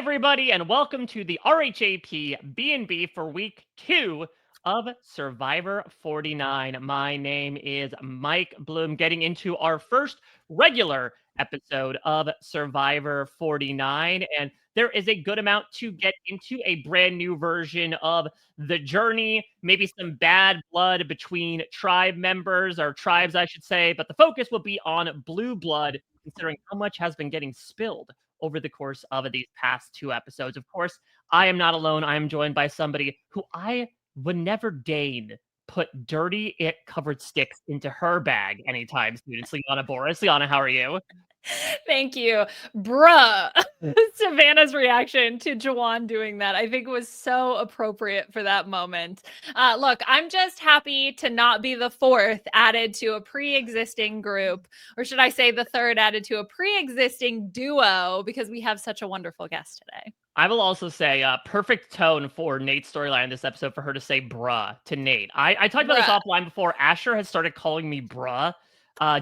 everybody, and welcome to the RHAP B&B for week 2 of Survivor 49. My name is Mike Bloom, getting into our first regular episode of Survivor 49. And there is a good amount to get into, a brand new version of The Journey, maybe some bad blood between tribe members, or tribes, I should say. But the focus will be on blue blood, considering how much has been getting spilled over the course of these past 2 episodes. Of course, I am not alone. I am joined by somebody who I would never deign put dirty it-covered sticks into her bag anytime soon. It's Liana Boraas. Liana, how are you? Thank you. Bruh. Savannah's reaction to Jawan doing that, I think, was so appropriate for that moment. Look, I'm just happy to not be the fourth added to a pre-existing group, or should I say the third added to a pre-existing duo, because we have such a wonderful guest today. I will also say perfect tone for Nate's storyline in this episode for her to say bruh to Nate. I talked about this offline before. Asher has started calling me bruh,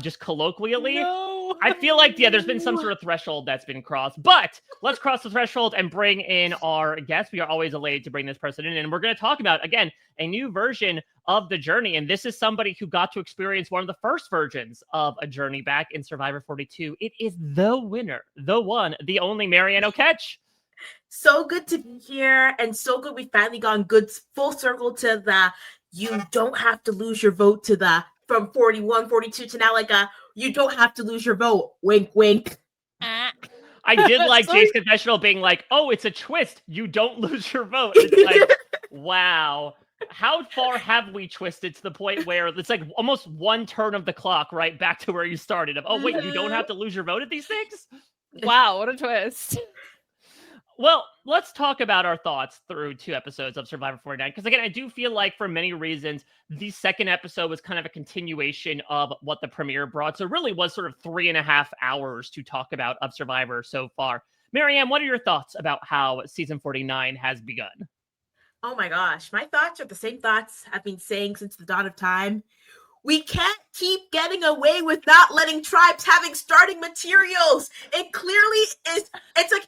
just colloquially. No. I feel like, there's been some sort of threshold that's been crossed, but let's cross the threshold and bring in our guest. We are always elated to bring this person in, and we're going to talk about, again, a new version of The Journey, and this is somebody who got to experience one of the first versions of a journey back in Survivor 42. It is the winner, the one, the only Maryanne Oketch. So good to be here, and so good we finally gone good full circle to the you don't have to lose your vote to the from 41, 42 to now like you don't have to lose your vote. Wink, wink. I did like Jay's confessional being like, oh, it's a twist. You don't lose your vote. It's like, wow. How far have we twisted to the point where it's like almost one turn of the clock, right? Back to where you started. Oh, wait, you don't have to lose your vote at these things? Wow, what a twist. Well, let's talk about our thoughts through 2 episodes of Survivor 49. Because again, I do feel like for many reasons, the second episode was kind of a continuation of what the premiere brought. So it really was sort of 3.5 hours to talk about of Survivor so far. Maryanne, what are your thoughts about how season 49 has begun? Oh my gosh, my thoughts are the same thoughts I've been saying since the dawn of time. We can't keep getting away with not letting tribes having starting materials. It clearly is, it's like,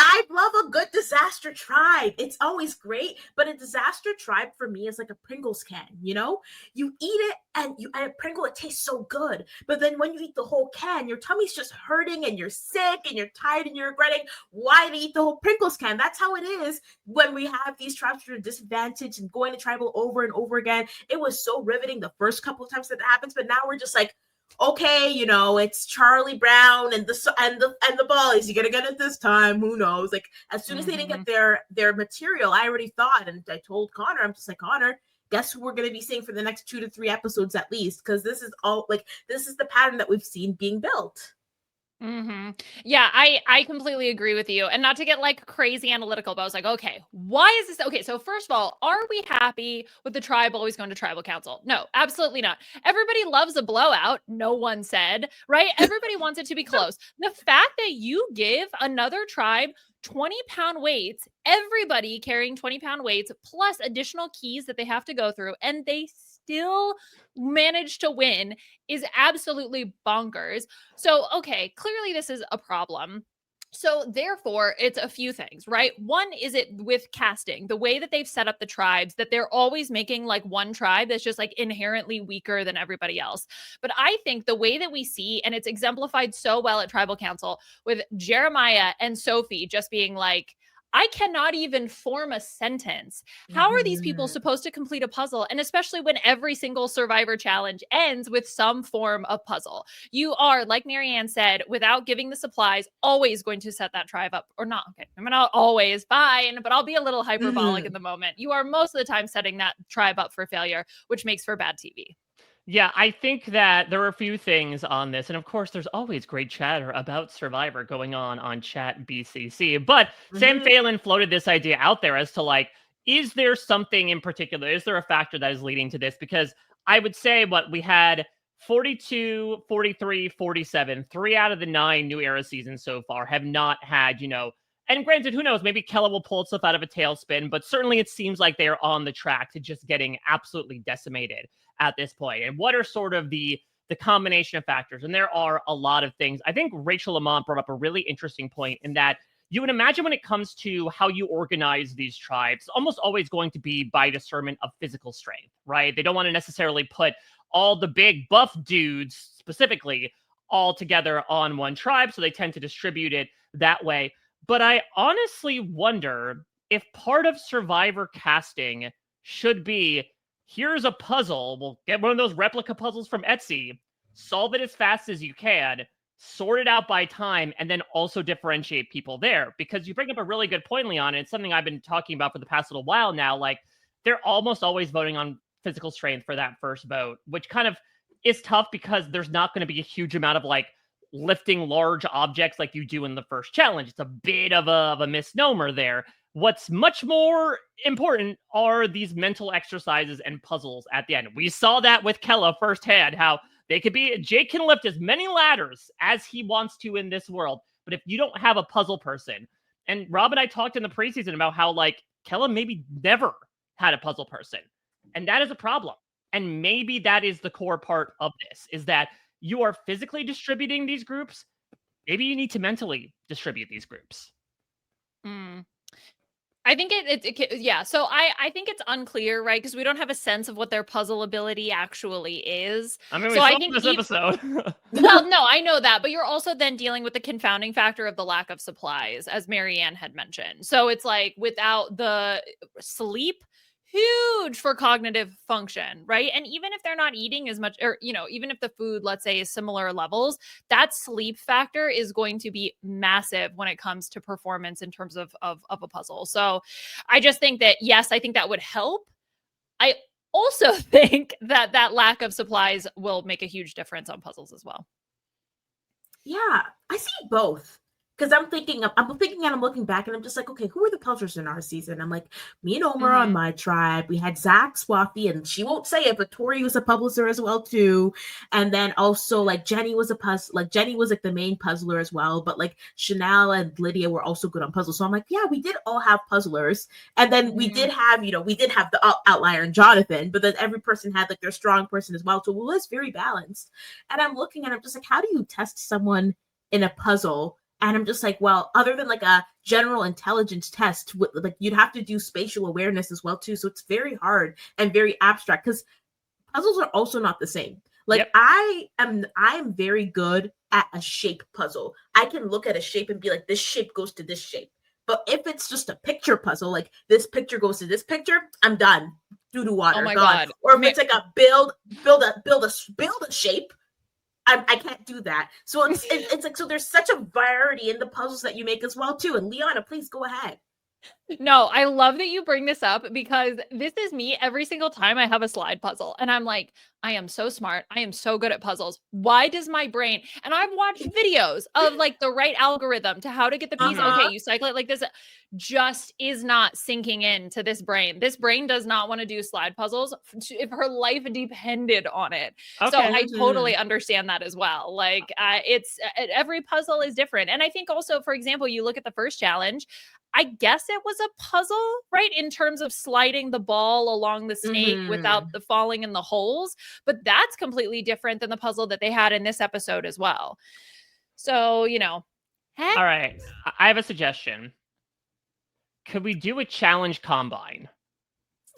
I love a good disaster tribe. It's always great, but a disaster tribe for me is like a Pringles can, You eat it and a Pringle, it tastes so good. But then when you eat the whole can, your tummy's just hurting and you're sick and you're tired and you're regretting why to eat the whole Pringles can. That's how it is when we have these tribes that are disadvantaged and going to tribal over and over again. It was so riveting the first couple of times that happens, but now we're just like, okay, it's Charlie Brown and the Bollies. You gotta get it this time. Who knows? Like as soon as they didn't get their material, I already thought, and I told Connor, I'm just like, Connor, guess who we're gonna be seeing for the next 2 to 3 episodes at least? Because this is the pattern that we've seen being built. Yeah, I completely agree with you. And not to get like crazy analytical, but I was like, okay, why is this? Okay, so first of all, are we happy with the tribe always going to tribal council? No, absolutely not. Everybody loves a blowout. No one said, right? Everybody wants it to be close. The fact that you give another tribe 20-pound weights, everybody carrying 20-pound weights, plus additional keys that they have to go through, and they still manage to win is absolutely bonkers. So, okay, clearly this is a problem. So therefore, it's a few things, right? One is it with casting, the way that they've set up the tribes, that they're always making like one tribe that's just like inherently weaker than everybody else. But I think the way that we see, and it's exemplified so well at Tribal Council with Jeremiah and Sophie just being like, I cannot even form a sentence. How are these people supposed to complete a puzzle? And especially when every single Survivor challenge ends with some form of puzzle. You are, like Maryanne said, without giving the supplies, always going to set that tribe up. Or not, okay, I'm not always, fine, but I'll be a little hyperbolic in the moment. You are most of the time setting that tribe up for failure, which makes for bad TV. Yeah, I think that there are a few things on this. And of course, there's always great chatter about Survivor going on Chat BCC. But Sam Phelan floated this idea out there as to like, is there something in particular? Is there a factor that is leading to this? Because I would say what we had 42, 43, 47, 3 out of the 9 New Era seasons so far have not had, and granted, who knows, maybe Kella will pull itself out of a tailspin, but certainly it seems like they're on the track to just getting absolutely decimated at this point. And what are sort of the combination of factors? And there are a lot of things. I think Rachel Lamont brought up a really interesting point in that you would imagine when it comes to how you organize these tribes, almost always going to be by discernment of physical strength, right? They don't want to necessarily put all the big buff dudes specifically all together on one tribe, so they tend to distribute it that way. But I honestly wonder if part of Survivor casting should be, here's a puzzle, we'll get one of those replica puzzles from Etsy, solve it as fast as you can, sort it out by time, and then also differentiate people there. Because you bring up a really good point, Liana, and it's something I've been talking about for the past little while now. Like, they're almost always voting on physical strength for that first vote, which kind of is tough because there's not going to be a huge amount of like lifting large objects like you do in the first challenge. It's a bit of a misnomer there. What's much more important are these mental exercises and puzzles at the end. We saw that with Kella firsthand, how they could be, Jake can lift as many ladders as he wants to in this world, but if you don't have a puzzle person, and Rob and I talked in the preseason about how like Kella maybe never had a puzzle person, and that is a problem. And maybe that is the core part of this, is that you are physically distributing these groups. Maybe you need to mentally distribute these groups. I think yeah. So I think it's unclear, right? Because we don't have a sense of what their puzzle ability actually is. I mean, we so saw I think this episode. Well, no, I know that, but you're also then dealing with the confounding factor of the lack of supplies, as Maryanne had mentioned. So it's like without the sleep, huge for cognitive function, right? And even if they're not eating as much, or even if the food, let's say, is similar levels, that sleep factor is going to be massive when it comes to performance in terms of a puzzle. So I just think that, yes, I think that would help. I also think that lack of supplies will make a huge difference on puzzles as well. Yeah, I see both. Because I'm thinking and I'm looking back and I'm just like, okay, who are the puzzlers in our season? I'm like, me and Omar on my tribe. We had Zach, Swathi, and she won't say it, but Tori was a puzzler as well too. And then also like Jenny was Jenny was like the main puzzler as well. But like Chanel and Lydia were also good on puzzles. So I'm like, yeah, we did all have puzzlers. And then we did have, we did have the outlier in Jonathan, but then every person had like their strong person as well. So it was very balanced. And I'm looking and I'm just like, how do you test someone in a puzzle? And I'm just like, well, other than like a general intelligence test, like you'd have to do spatial awareness as well too. So it's very hard and very abstract because puzzles are also not the same. Like I am very good at a shape puzzle. I can look at a shape and be like, this shape goes to this shape. But if it's just a picture puzzle, like this picture goes to this picture, I'm done. Doo doo water. Oh my gone. God. Or if it's like a build a shape. I can't do that. So it's like, so there's such a variety in the puzzles that you make as well too. And Liana, please go ahead. No, I love that you bring this up because this is me every single time I have a slide puzzle. And I'm like, I am so smart. I am so good at puzzles. Why does my brain, and I've watched videos of like the right algorithm to how to get the piece. Okay, you cycle it like this, just is not sinking into this brain. This brain does not want to do slide puzzles if her life depended on it. Okay. So I totally understand that as well. Like every puzzle is different. And I think also, for example, you look at the first challenge, I guess it was a puzzle, right? In terms of sliding the ball along the snake without the falling in the holes. But that's completely different than the puzzle that they had in this episode as well. So, All right. I have a suggestion. Could we do a challenge combine?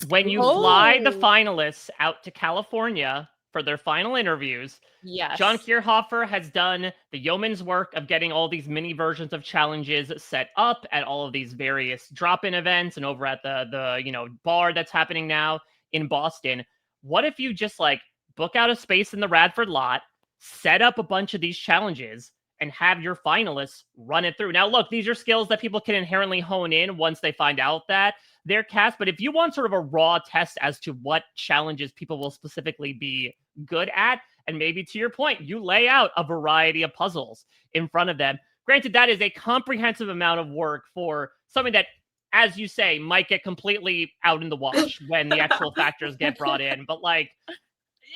When you fly the finalists out to California for their final interviews, yes, John Kierhofer has done the yeoman's work of getting all these mini versions of challenges set up at all of these various drop-in events and over at the bar that's happening now in Boston. What if you just like book out a space in the Radford lot, set up a bunch of these challenges, and have your finalists run it through? Now, look, these are skills that people can inherently hone in once they find out that they're cast. But if you want sort of a raw test as to what challenges people will specifically be good at, and maybe to your point, you lay out a variety of puzzles in front of them. Granted, that is a comprehensive amount of work for something that, as you say, might get completely out in the wash when the actual factors get brought in. But like,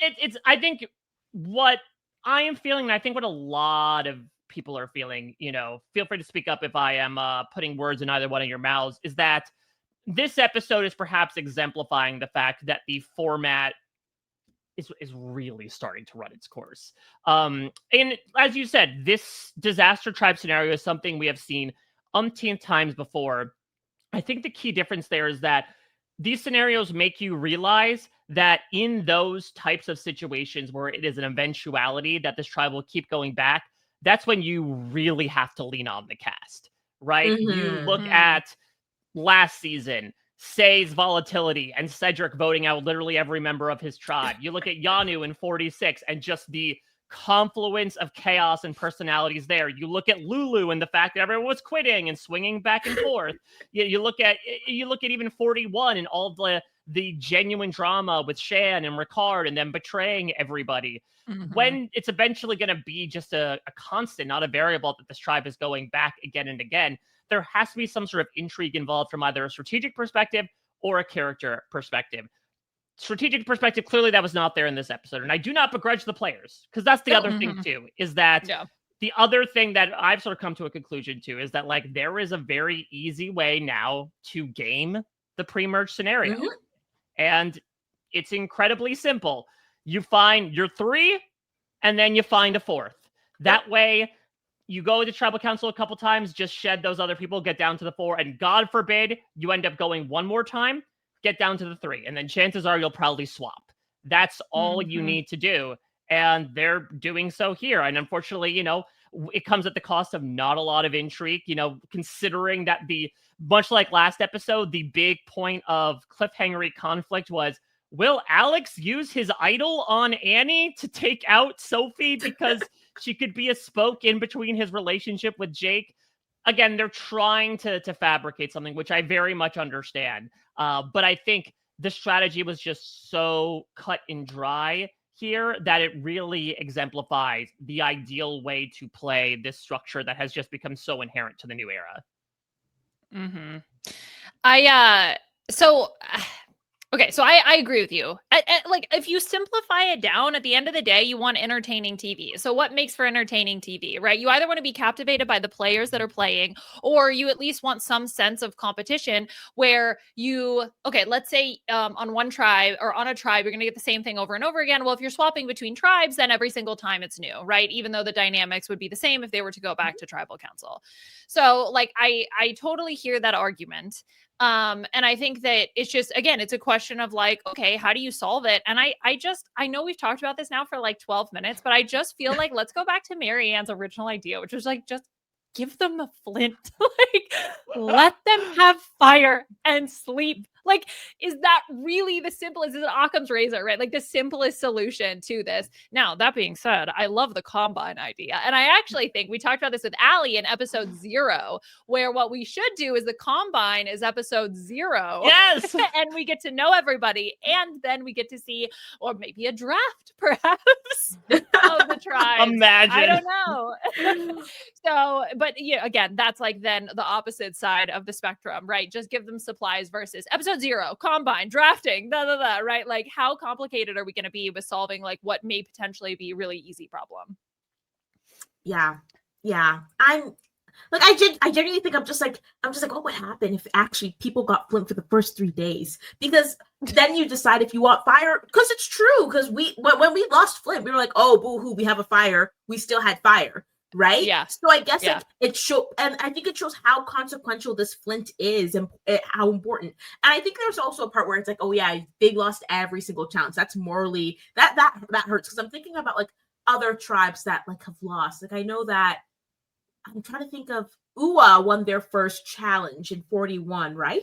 it's I think what I am feeling, and I think what a lot of people are feeling, feel free to speak up if I am putting words in either one of your mouths, is that this episode is perhaps exemplifying the fact that the format is really starting to run its course. And as you said, this disaster tribe scenario is something we have seen umpteenth times before. I think the key difference there is that these scenarios make you realize that in those types of situations where it is an eventuality that this tribe will keep going back, that's when you really have to lean on the cast, right? You look at last season, Say's volatility and Cedric voting out literally every member of his tribe. You look at Yanu in 46 and just the confluence of chaos and personalities there. You look at Lulu and the fact that everyone was quitting and swinging back and forth. You look at even 41 and all the genuine drama with Shan and Ricard and them betraying everybody. When it's eventually going to be just a constant, not a variable, that this tribe is going back again and again, there has to be some sort of intrigue involved from either a strategic perspective or a character perspective. Strategic perspective, clearly that was not there in this episode. And I do not begrudge the players, because that's the other thing too, is that the other thing that I've sort of come to a conclusion to is that like there is a very easy way now to game the pre-merge scenario. And it's incredibly simple. You find your 3 and then you find a 4th. That way you go to tribal council a couple times, just shed those other people, get down to the 4, and God forbid you end up going one more time, get down to the 3, and then chances are you'll probably swap. That's all you need to do, and they're doing so here. And unfortunately, it comes at the cost of not a lot of intrigue, considering that much like last episode, the big point of cliffhangery conflict was, will Alex use his idol on Annie to take out Sophie because she could be a spoke in between his relationship with Jake? Again, they're trying to fabricate something, which I very much understand. But I think the strategy was just so cut and dry here that it really exemplifies the ideal way to play this structure that has just become so inherent to the new era. So I agree with you. Like, if you simplify it down, at the end of the day, you want entertaining TV. So what makes for entertaining TV, right? You either want to be captivated by the players that are playing, or you at least want some sense of competition where let's say on one tribe or on a tribe, you're going to get the same thing over and over again. Well, if you're swapping between tribes, then every single time it's new, right? Even though the dynamics would be the same if they were to go back to tribal council. So like, I totally hear that argument. And I think that it's just, again, it's a question of like, okay, how do you solve it? And I know we've talked about this now for like 12 minutes, but I just feel like, let's go back to Maryanne's original idea, which was like, just give them a flint, like let them have fire and sleep. Like, is that really the simplest? Is it Occam's razor, right? Like the simplest solution to this. Now, that being said, I love the combine idea. And I actually think we talked about this with Allie in episode 0, where what we should do is the combine is episode 0. Yes. And we get to know everybody. And then we get to see, or maybe a draft perhaps of the tribe. Imagine. I don't know. But again, that's like then the opposite side of the spectrum, right? Just give them supplies versus episode 0, combine, drafting, right? Like, how complicated are we going to be with solving like what may potentially be a really easy problem? Yeah. I'm like, I genuinely think I'm just like, what would happen if actually people got Flint for the first 3 days? Because then you decide if you want fire, because it's true. Because when we lost Flint, we were like, oh, boo-hoo, we have a fire. We still had fire. Right? Yeah. So I guess like it shows, and I think it shows how consequential this Flint is and how important. And I think there's also a part where it's like, oh yeah, they lost every single challenge. That's morally that hurts, because I'm thinking about like other tribes that like have lost. Like I know that I'm trying to think of Uwa won their first challenge in 41, right?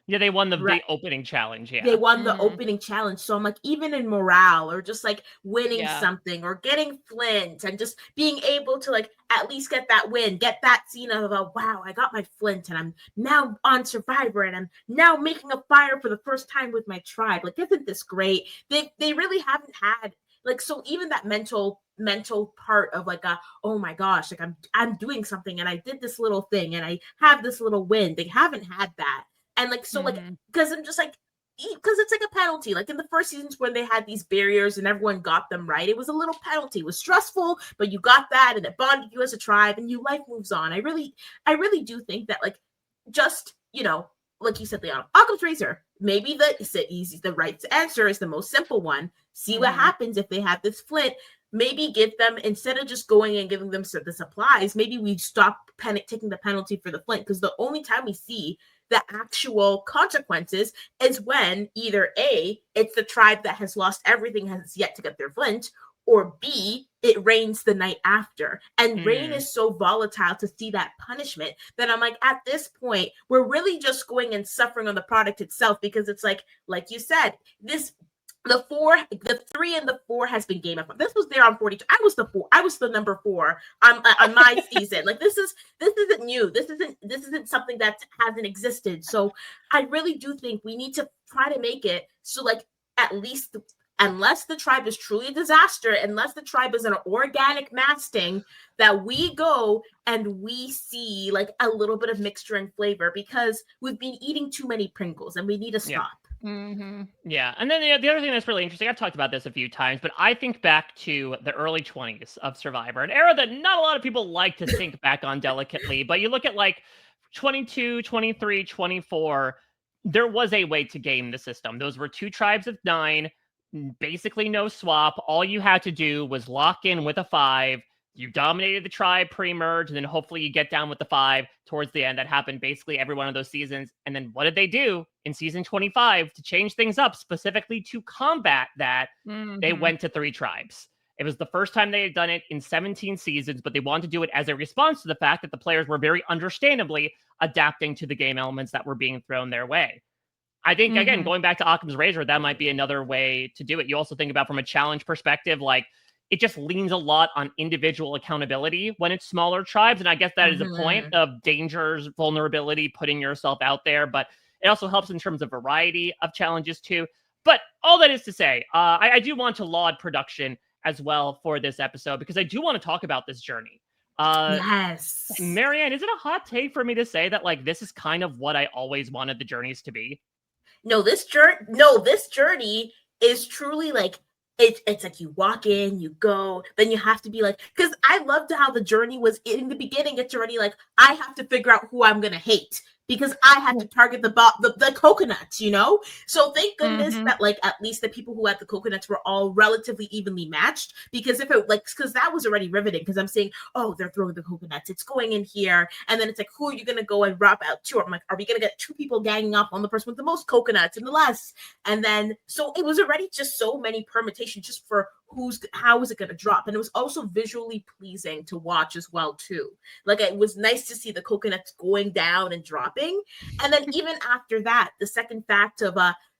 Yeah, they won the opening challenge. Yeah, they won the opening challenge. So I'm like, even in morale or just like winning something or getting Flint and just being able to like at least get that win, get that scene of wow, I got my Flint and I'm now on Survivor and I'm now making a fire for the first time with my tribe. Like, isn't this great? They really haven't had like, so even that mental part of like oh my gosh, like I'm doing something and I did this little thing and I have this little win. They haven't had that. And like, so like, because I'm just like, because it's like a penalty. Like in the first seasons when they had these barriers and everyone got them right, it was a little penalty. It was stressful, but you got that and it bonded you as a tribe and life moves on. I really do think that like, just, like you said, Liana, Occam's razor. Maybe the right answer is the most simple one. See what happens if they have this Flint. maybe give them, instead of just going and giving them the supplies, maybe we stop taking the penalty for the flint, because the only time we see the actual consequences is when either A, it's the tribe that has lost everything, has yet to get their flint, or B, it rains the night after. And rain is so volatile to see that punishment that I'm like, at this point, we're really just going and suffering on the product itself, because it's like you said, the 3 and the 4 has been game up. This was there on 42. I was the number 4 on my season. Like this isn't new. This isn't something that hasn't existed. So I really do think we need to try to make it so, like, at least unless the tribe is truly a disaster, unless the tribe is an organic masting, that we go and we see like a little bit of mixture and flavor, because we've been eating too many Pringles and we need to stop. Yeah. And then the other thing that's really interesting, I've talked about this a few times, but I think back to the early 20s of Survivor, an era that not a lot of people like to think back on delicately, but you look at like 22, 23, 24, there was a way to game the system. Those were 2 tribes of 9, basically no swap. All you had to do was lock in with a 5. You dominated the tribe pre-merge, and then hopefully you get down with the 5 towards the end. That happened basically every one of those seasons. And then what did they do in season 25 to change things up, specifically to combat that? They went to 3 tribes. It was the first time they had done it in 17 seasons, but they wanted to do it as a response to the fact that the players were very understandably adapting to the game elements that were being thrown their way. I think, again, going back to Occam's razor, that might be another way to do it. You also think about from a challenge perspective, like, it just leans a lot on individual accountability when it's smaller tribes. And I guess that is a point of dangers, vulnerability, putting yourself out there. But it also helps in terms of variety of challenges too. But all that is to say, I do want to laud production as well for this episode, because I do want to talk about this journey. Yes. Maryanne, is it a hot take for me to say that, like, this is kind of what I always wanted the journeys to be? No, this journey is truly like, it's like you walk in, you go, then you have to be like, because I loved how the journey was in the beginning. It's already like, I have to figure out who I'm gonna hate, because I had to target the coconuts, you know? So thank goodness that, like, at least the people who had the coconuts were all relatively evenly matched, because if it, like, because that was already riveting, because I'm saying, oh, they're throwing the coconuts, it's going in here, and then it's like, who are you going to go and RHAP out to? I'm like, are we going to get 2 people ganging up on the person with the most coconuts and the less? And then, so it was already just so many permutations just for how is it going to drop. And it was also visually pleasing to watch as well too. Like, it was nice to see the coconuts going down and dropping. And then even after that, the second fact of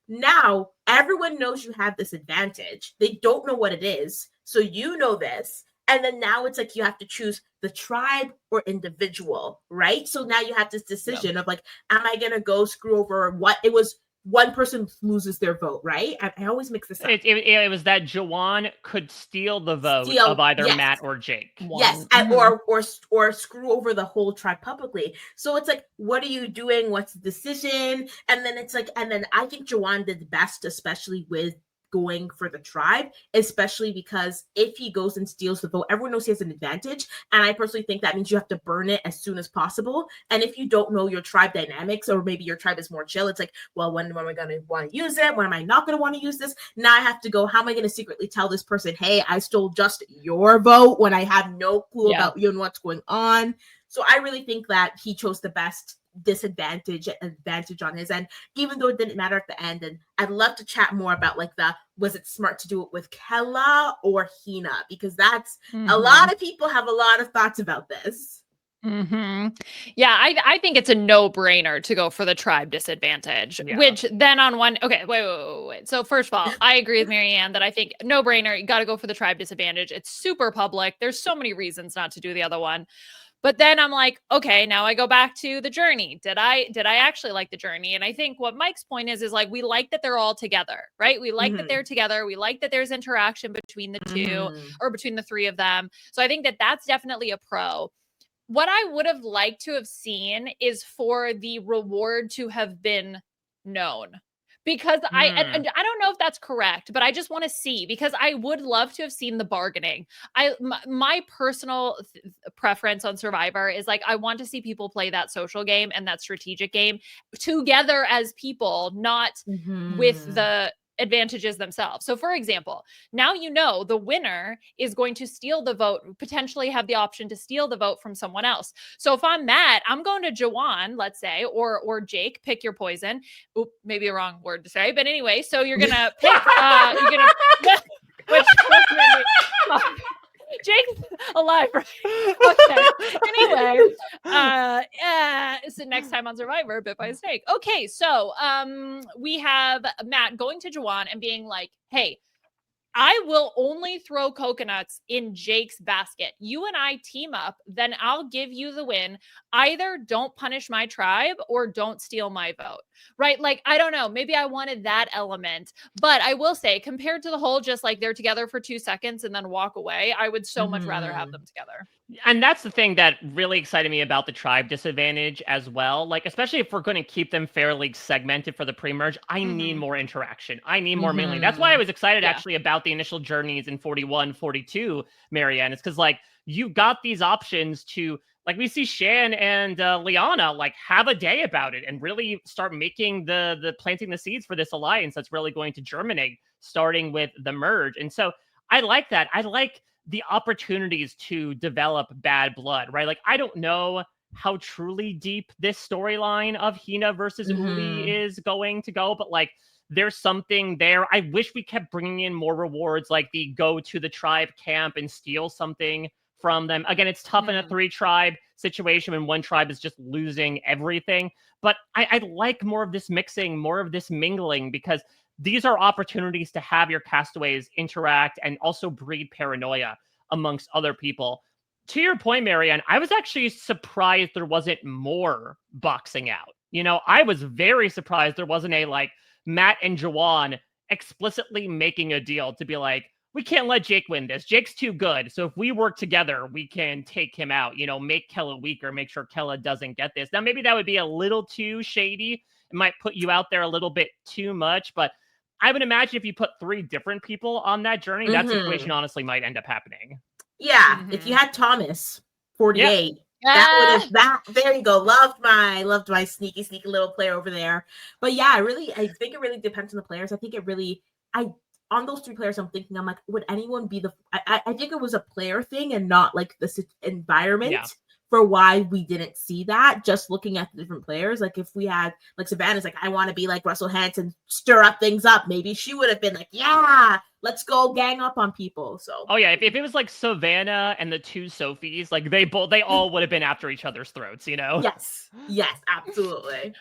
now everyone knows you have this advantage. They don't know what it is, so you know this. And then now it's like you have to choose the tribe or individual, right? So now you have this decision of like, am I going to go screw over what it was? One person loses their vote, right? I always mix this up. It was that Jawan could steal the vote of either Matt or Jake. Yes, or screw over the whole tribe publicly. So it's like, what are you doing? What's the decision? And then it's like, and then I think Jawan did best, especially with going for the tribe, especially because if he goes and steals the vote, everyone knows he has an advantage. And I personally think that means you have to burn it as soon as possible. And if you don't know your tribe dynamics, or maybe your tribe is more chill, it's like, well, when am I going to want to use it? When am I not going to want to use this? Now I have to go, how am I going to secretly tell this person, hey, I stole just your vote, when I have no clue about you and what's going on? So I really think that he chose the best advantage on his end, even though it didn't matter at the end. And I'd love to chat more about like was it smart to do it with Kella or Hina, because that's a lot of people have a lot of thoughts about this. Yeah, I think it's a no-brainer to go for the tribe disadvantage, which then on one, okay, wait. So first of all, I agree with Maryanne that I think no-brainer, you got to go for the tribe disadvantage. It's super public. There's so many reasons not to do the other one. But then I'm like, okay, now I go back to the journey. Did I actually like the journey? And I think what Mike's point is like, we like that they're all together, right? We like that they're together. We like that there's interaction between the 2 or between the 3 of them. So I think that that's definitely a pro. What I would have liked to have seen is for the reward to have been known. Because I don't know if that's correct, but I just want to see, because I would love to have seen the bargaining. My personal preference on Survivor is like, I want to see people play that social game and that strategic game together as people, not with the advantages themselves. So for example, now you know the winner is going to steal the vote, potentially have the option to steal the vote from someone else. So if I'm Matt, I'm going to Jawan, let's say, or Jake, pick your poison. Oop, maybe a wrong word to say, but anyway, so you're gonna pick you're gonna which Jake's alive, right? Okay. Anyway, so next time on Survivor, bit by a snake. Okay, so we have Matt going to Jawan and being like, hey, I will only throw coconuts in Jake's basket. You and I team up, then I'll give you the win. Either don't punish my tribe or don't steal my vote, right? Like, I don't know. Maybe I wanted that element, but I will say, compared to the whole just like they're together for 2 seconds and then walk away, I would so much rather have them together. And that's the thing that really excited me about the tribe disadvantage as well. Like, especially if we're going to keep them fairly segmented for the pre-merge, I need more interaction. I need more mingling. That's why I was excited actually about the initial journeys in 41, 42, Maryanne. It's because like you got these options to, like, we see Shan and Liana like have a day about it and really start making the planting the seeds for this alliance that's really going to germinate starting with the merge. And so I like that. I like the opportunities to develop bad blood, right? Like, I don't know how truly deep this storyline of Hina versus Uli is going to go, but like, there's something there. I wish we kept bringing in more rewards, like the go to the tribe camp and steal something from them. Again, it's tough in a 3-tribe situation when one tribe is just losing everything, but I like more of this mixing, more of this mingling, because these are opportunities to have your castaways interact and also breed paranoia amongst other people. To your point, Maryanne, I was actually surprised there wasn't more boxing out. You know, I was very surprised there wasn't a like Matt and Jawan explicitly making a deal to be like, we can't let Jake win this. Jake's too good. So if we work together, we can take him out, you know, make Kella weaker, make sure Kella doesn't get this. Now, maybe that would be a little too shady. It might put you out there a little bit too much, but I would imagine if you put 3 different people on that journey, that situation honestly might end up happening. Yeah, if you had Thomas, 48, that would have there you go. Loved my sneaky little player over there. But yeah, I think it really depends on the players. I think it really on those 3 players, I'm thinking, I'm like, would anyone be I think it was a player thing and not like the environment for why we didn't see that. Just looking at the different players, like if we had like Savannah's like, I want to be like Russell Hanson, stir up things up. Maybe she would have been like, yeah, let's go gang up on people. So if it was like Savannah and the 2 Sophies, like they all would have been after each other's throats, you know? Yes, absolutely.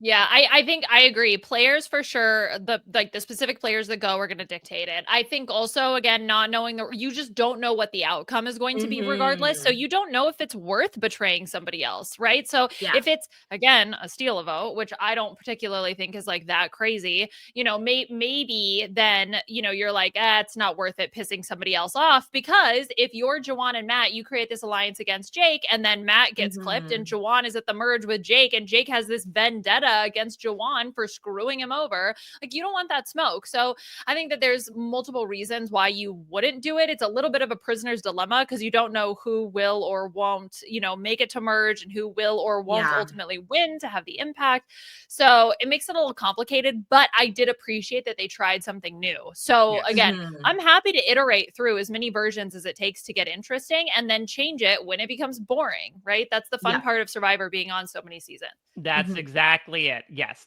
Yeah, I think I agree. Players for sure, the specific players that go are going to dictate it. I think also, again, not knowing you just don't know what the outcome is going to be regardless. So you don't know if it's worth betraying somebody else, right? So if it's, again, a steal a vote, which I don't particularly think is like that crazy, you know, maybe then, you know, you're like, it's not worth it pissing somebody else off, because if you're Jawan and Matt, you create this alliance against Jake and then Matt gets clipped and Jawan is at the merge with Jake and Jake has this vendetta against Jawan for screwing him over. Like, you don't want that smoke. So I think that there's multiple reasons why you wouldn't do it. It's a little bit of a prisoner's dilemma because you don't know who will or won't, you know, make it to merge and who will or won't ultimately win to have the impact. So it makes it a little complicated, but I did appreciate that they tried something new. So again, I'm happy to iterate through as many versions as it takes to get interesting and then change it when it becomes boring, right? That's the fun part of Survivor being on so many seasons. That's exactly it. Yes,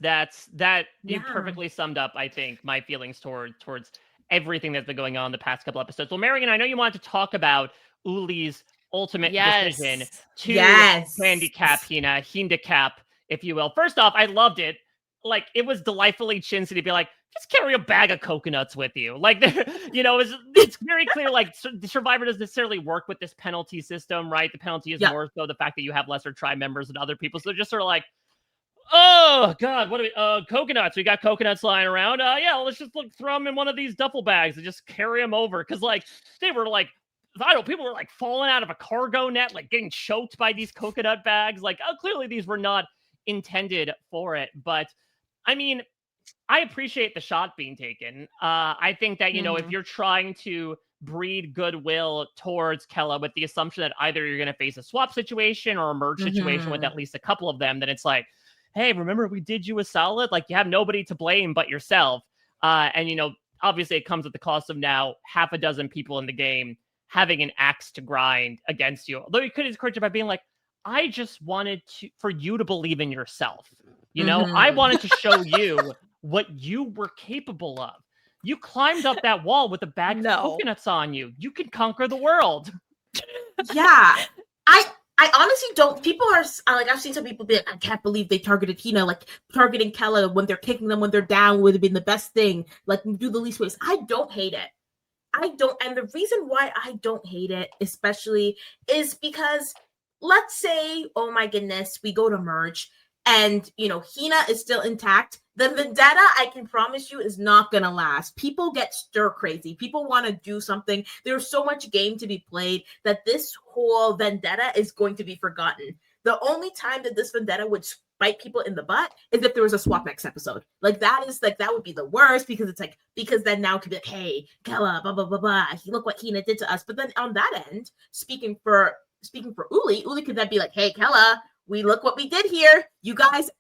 you perfectly summed up, I think, my feelings towards everything that's been going on the past couple episodes. Well, Maryanne, I know you wanted to talk about Uli's ultimate decision to handicap handicap, if you will. First off, I loved it. Like, it was delightfully chintzy to be like, just carry a bag of coconuts with you. Like, you know, it's very clear, like, the Survivor doesn't necessarily work with this penalty system, right? The penalty is more so the fact that you have lesser tribe members than other people. So they're just sort of like, oh, God, what do we, coconuts. We got coconuts lying around. Let's just throw them in one of these duffel bags and just carry them over. Because, like, they were like, people were like falling out of a cargo net, like getting choked by these coconut bags. Like, clearly these were not intended for it. But, I mean, I appreciate the shot being taken. I think that, you know, if you're trying to breed goodwill towards Kella with the assumption that either you're going to face a swap situation or a merge situation with at least a couple of them, then it's like, hey, remember we did you a solid? Like, you have nobody to blame but yourself. And, obviously it comes at the cost of now half a dozen people in the game having an axe to grind against you. Although you could encourage it by being like, I just wanted for you to believe in yourself. I wanted to show you what you were capable of. You climbed up that wall with a bag of coconuts on you. You can conquer the world. Yeah. I honestly don't. People are like, I've seen some people be like, I can't believe they targeted Hina. Like, targeting Kella when they're kicking them when they're down would have been the best thing. Like, do the least waste. I don't hate it. I don't. And the reason why I don't hate it, especially, is because let's say, oh my goodness, we go to merge and, Hina is still intact. The vendetta, I can promise you, is not going to last. People get stir crazy. People want to do something. There's so much game to be played that this whole vendetta is going to be forgotten. The only time that this vendetta would bite people in the butt is if there was a swap next episode. Like, that would be the worst, because it's like, because then now it could be like, hey, Kella, blah, blah, blah, blah. Look what Hina did to us. But then on that end, speaking for Uli could then be like, hey, Kella, look what we did here. You guys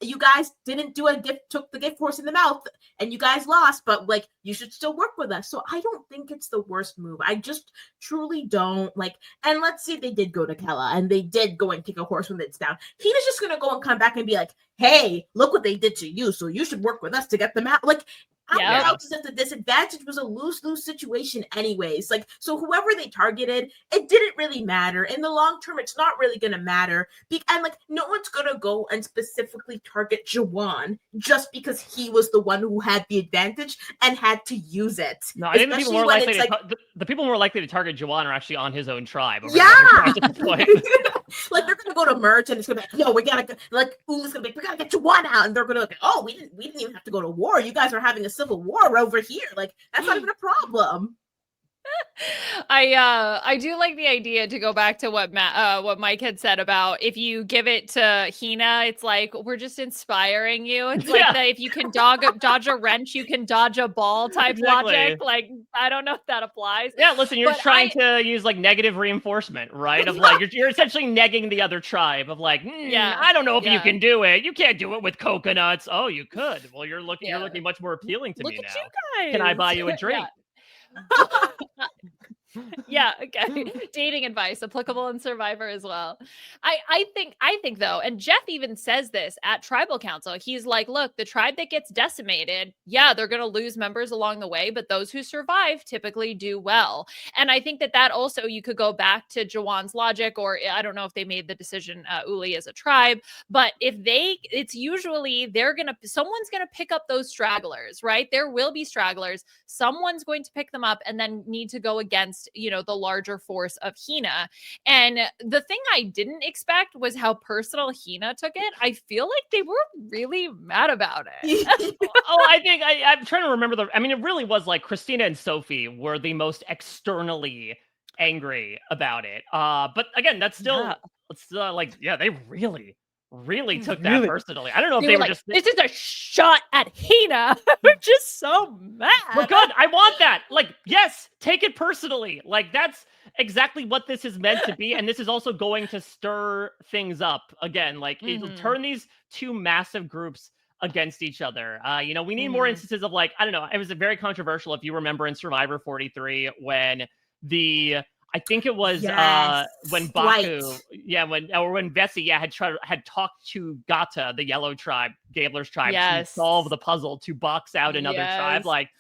didn't do a gift, took the gift horse in the mouth, and you guys lost, but like, you should still work with us. So I don't think it's the worst move. I just truly don't like. And let's say they did go to Kella and they did go and kick a horse when it's down. Hina's just gonna go and come back and be like, hey, look what they did to you, so you should work with us to get them out. Like, I felt as if the disadvantage was a lose-lose situation anyways. Like, so whoever they targeted, it didn't really matter. In the long term, it's not really going to matter. And like, no one's going to go and specifically target Jawan just because he was the one who had the advantage and had to use it. No, I think the people more likely to target Jawan are actually on his own tribe. Like, they're gonna go to merge and it's gonna be like, yo, we gotta, like, Uli's gonna be like, we gotta get Jawan out, and they're gonna be like, oh, we didn't even have to go to war. You guys are having a civil war over here. Like, that's not even a problem. I do like the idea, to go back to what Mike had said about, if you give it to Hina, it's like, we're just inspiring you. It's like that if you can dodge a wrench, you can dodge a ball type logic. Like, I don't know if that applies. Yeah, listen, you're trying to use like negative reinforcement, right? Of like, you're essentially negging the other tribe of like, I don't know if you can do it. You can't do it with coconuts. Oh, you could. Well, you're looking much more appealing to me now. You guys. Can I buy you a drink? Yeah, okay. Dating advice applicable in Survivor as well. I think though, and Jeff even says this at Tribal Council. He's like, look, the tribe that gets decimated, they're going to lose members along the way, but those who survive typically do well. And I think that also, you could go back to Jawan's logic, or I don't know if they made the decision, Uli as a tribe, but it's usually someone's going to pick up those stragglers, right? There will be stragglers. Someone's going to pick them up and then need to go against, the larger force of Hina. And the thing I didn't expect was how personal Hina took it. I feel like they were really mad about it. I think I'm trying to remember it really was like Christina and Sophie were the most externally angry about it. But again, that's still, they really took that personally. I don't know if they were like, just... This is a shot at Hina. I'm just so mad. Well, good. I want that. Like, yes, take it personally. Like, that's exactly what this is meant to be. And this is also going to stir things up again. Like, it'll turn these two massive groups against each other. We need more instances of like, I don't know. It was very controversial, if you remember, in Survivor 43 when I think it was when Baku, when Vessi had talked to Gata, the Yellow tribe, Gabler's tribe, to solve the puzzle to box out another tribe. Like,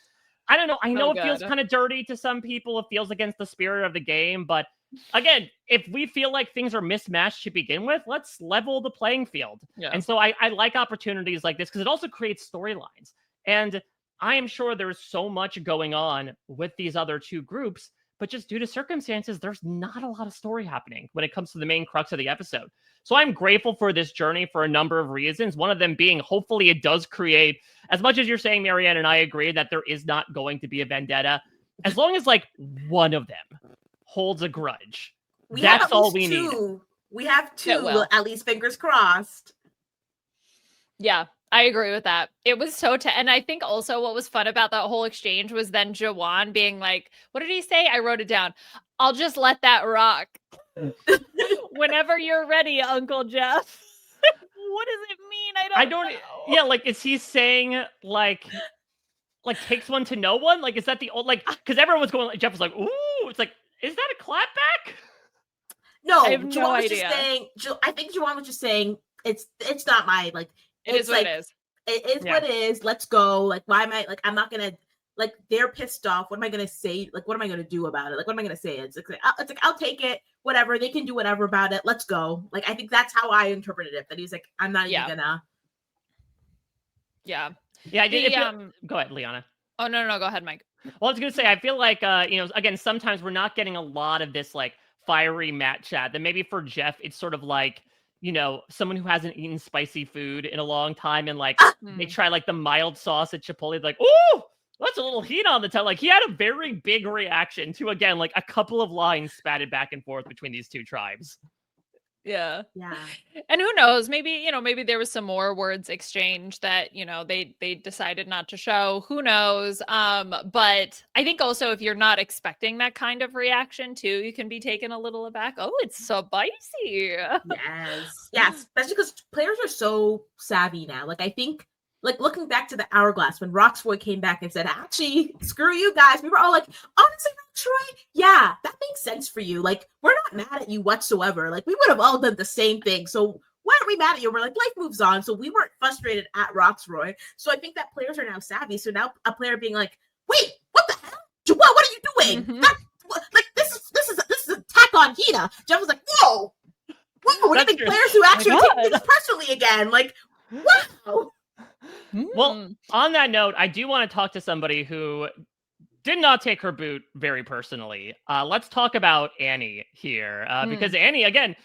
I don't know. I know it feels kind of dirty to some people. It feels against the spirit of the game. But again, if we feel like things are mismatched to begin with, let's level the playing field. Yeah. And so I like opportunities like this because it also creates storylines. And I am sure there's so much going on with these other two groups, but just due to circumstances, there's not a lot of story happening when it comes to the main crux of the episode. So I'm grateful for this journey for a number of reasons. One of them being, hopefully it does create, as much as you're saying, Maryanne, and I agree that there is not going to be a vendetta, as long as like one of them holds a grudge. That's all we need. We have two, at least, fingers crossed. Yeah. I agree with that. It was so and I think also what was fun about that whole exchange was then Jawan being like, what did he say? I wrote it down. I'll just let that rock. Whenever you're ready, Uncle Jeff. What does it mean? I don't know. Yeah, like, is he saying like like takes one to no one? Like, is that the old like? Because everyone was going. Jeff was like, "Ooh!" It's like, is that a clapback? No, I have Juwan no was idea. just saying. I think Juwan was just saying it's not my like. It It's is what like it is. it is Yeah. what it is. Let's go. Like, why am I like? I'm not gonna like. They're pissed off. What am I gonna say? Like, what am I gonna do about it? Like, what am I gonna say? It's like I'll take it. Whatever. They can do whatever about it. Let's go. Like, I think that's how I interpreted it. That he's like, I'm not even gonna. Yeah. Yeah, I did. The, Go ahead, Liana. Oh no, go ahead, Mike. Well, I was gonna say, I feel like again, sometimes we're not getting a lot of this like fiery mat chat. That maybe for Jeff, it's sort of like someone who hasn't eaten spicy food in a long time, and like they try like the mild sauce at Chipotle, like, ooh, that's a little heat on the tongue. Like he had a very big reaction to again like a couple of lines spatted back and forth between these two tribes. Yeah. Yeah. And who knows, maybe there was some more words exchanged that, they decided not to show. Who knows? But I think also if you're not expecting that kind of reaction too, you can be taken a little aback. Oh, it's spicy. Yes. Yes. Especially because players are so savvy now. Like I think like looking back to the hourglass when Roxroy came back and said, actually, screw you guys. We were all like, honestly, Roxroy, yeah, that makes sense for you. Like, we're not mad at you whatsoever. Like, we would have all done the same thing. So why are we mad at you? We're like, life moves on. So we weren't frustrated at Roxroy. So I think that players are now savvy. So now a player being like, wait, what the hell? Joelle, what are you doing? Like, this is an attack on Hina. Jeff was like, whoa, we're getting players who actually are taking things personally again. Like, wow. Well, on that note, I do want to talk to somebody who did not take her boot very personally. Let's talk about Annie here, because Annie, again,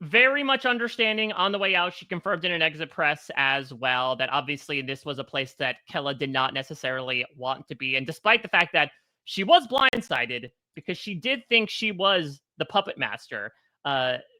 very much understanding on the way out. She confirmed in an exit press as well that obviously this was a place that Kella did not necessarily want to be. And despite the fact that she was blindsided because she did think she was the puppet master,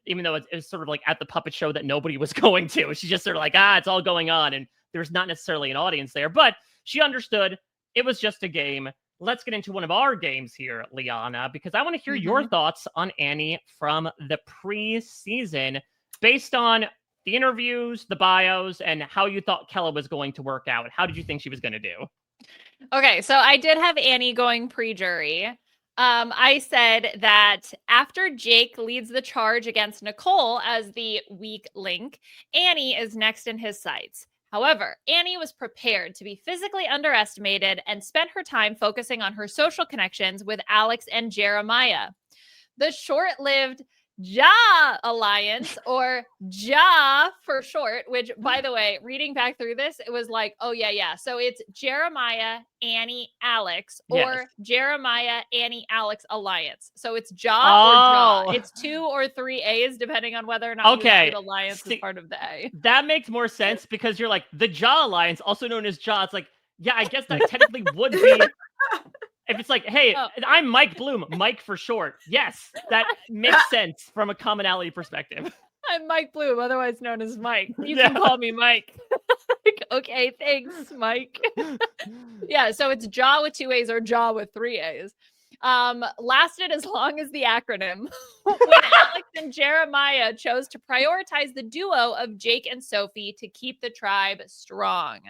even though it was sort of like at the puppet show that nobody was going to. She's just sort of like, it's all going on. And there's not necessarily an audience there, but she understood it was just a game. Let's get into one of our games here, Liana, because I want to hear your thoughts on Annie from the preseason based on the interviews, the bios, and how you thought Kella was going to work out. How did you think she was going to do? Okay, so I did have Annie going pre-jury. I said that after Jake leads the charge against Nicole as the weak link, Annie is next in his sights. However, Annie was prepared to be physically underestimated and spent her time focusing on her social connections with Alex and Jeremiah. The short-lived Ja Alliance, or Ja for short, which, by the way, reading back through this, it was like, oh, yeah. So it's Jeremiah, Annie, Alex, or Jeremiah, Annie, Alex Alliance. So it's Ja or Ja. It's 2 or 3 A's, depending on whether or not you include Alliance as part of the A. That makes more sense because you're like, the Ja Alliance, also known as Ja. It's like, yeah, I guess that technically would be... If it's like, hey, I'm Mike Bloom, Mike for short. Yes, that makes sense from a commonality perspective. I'm Mike Bloom, otherwise known as Mike. You can call me Mike. Okay, thanks, Mike. Yeah, so it's Ja with 2 A's or Ja with 3 A's. Lasted as long as the acronym when Alex and Jeremiah chose to prioritize the duo of Jake and Sophie to keep the tribe strong.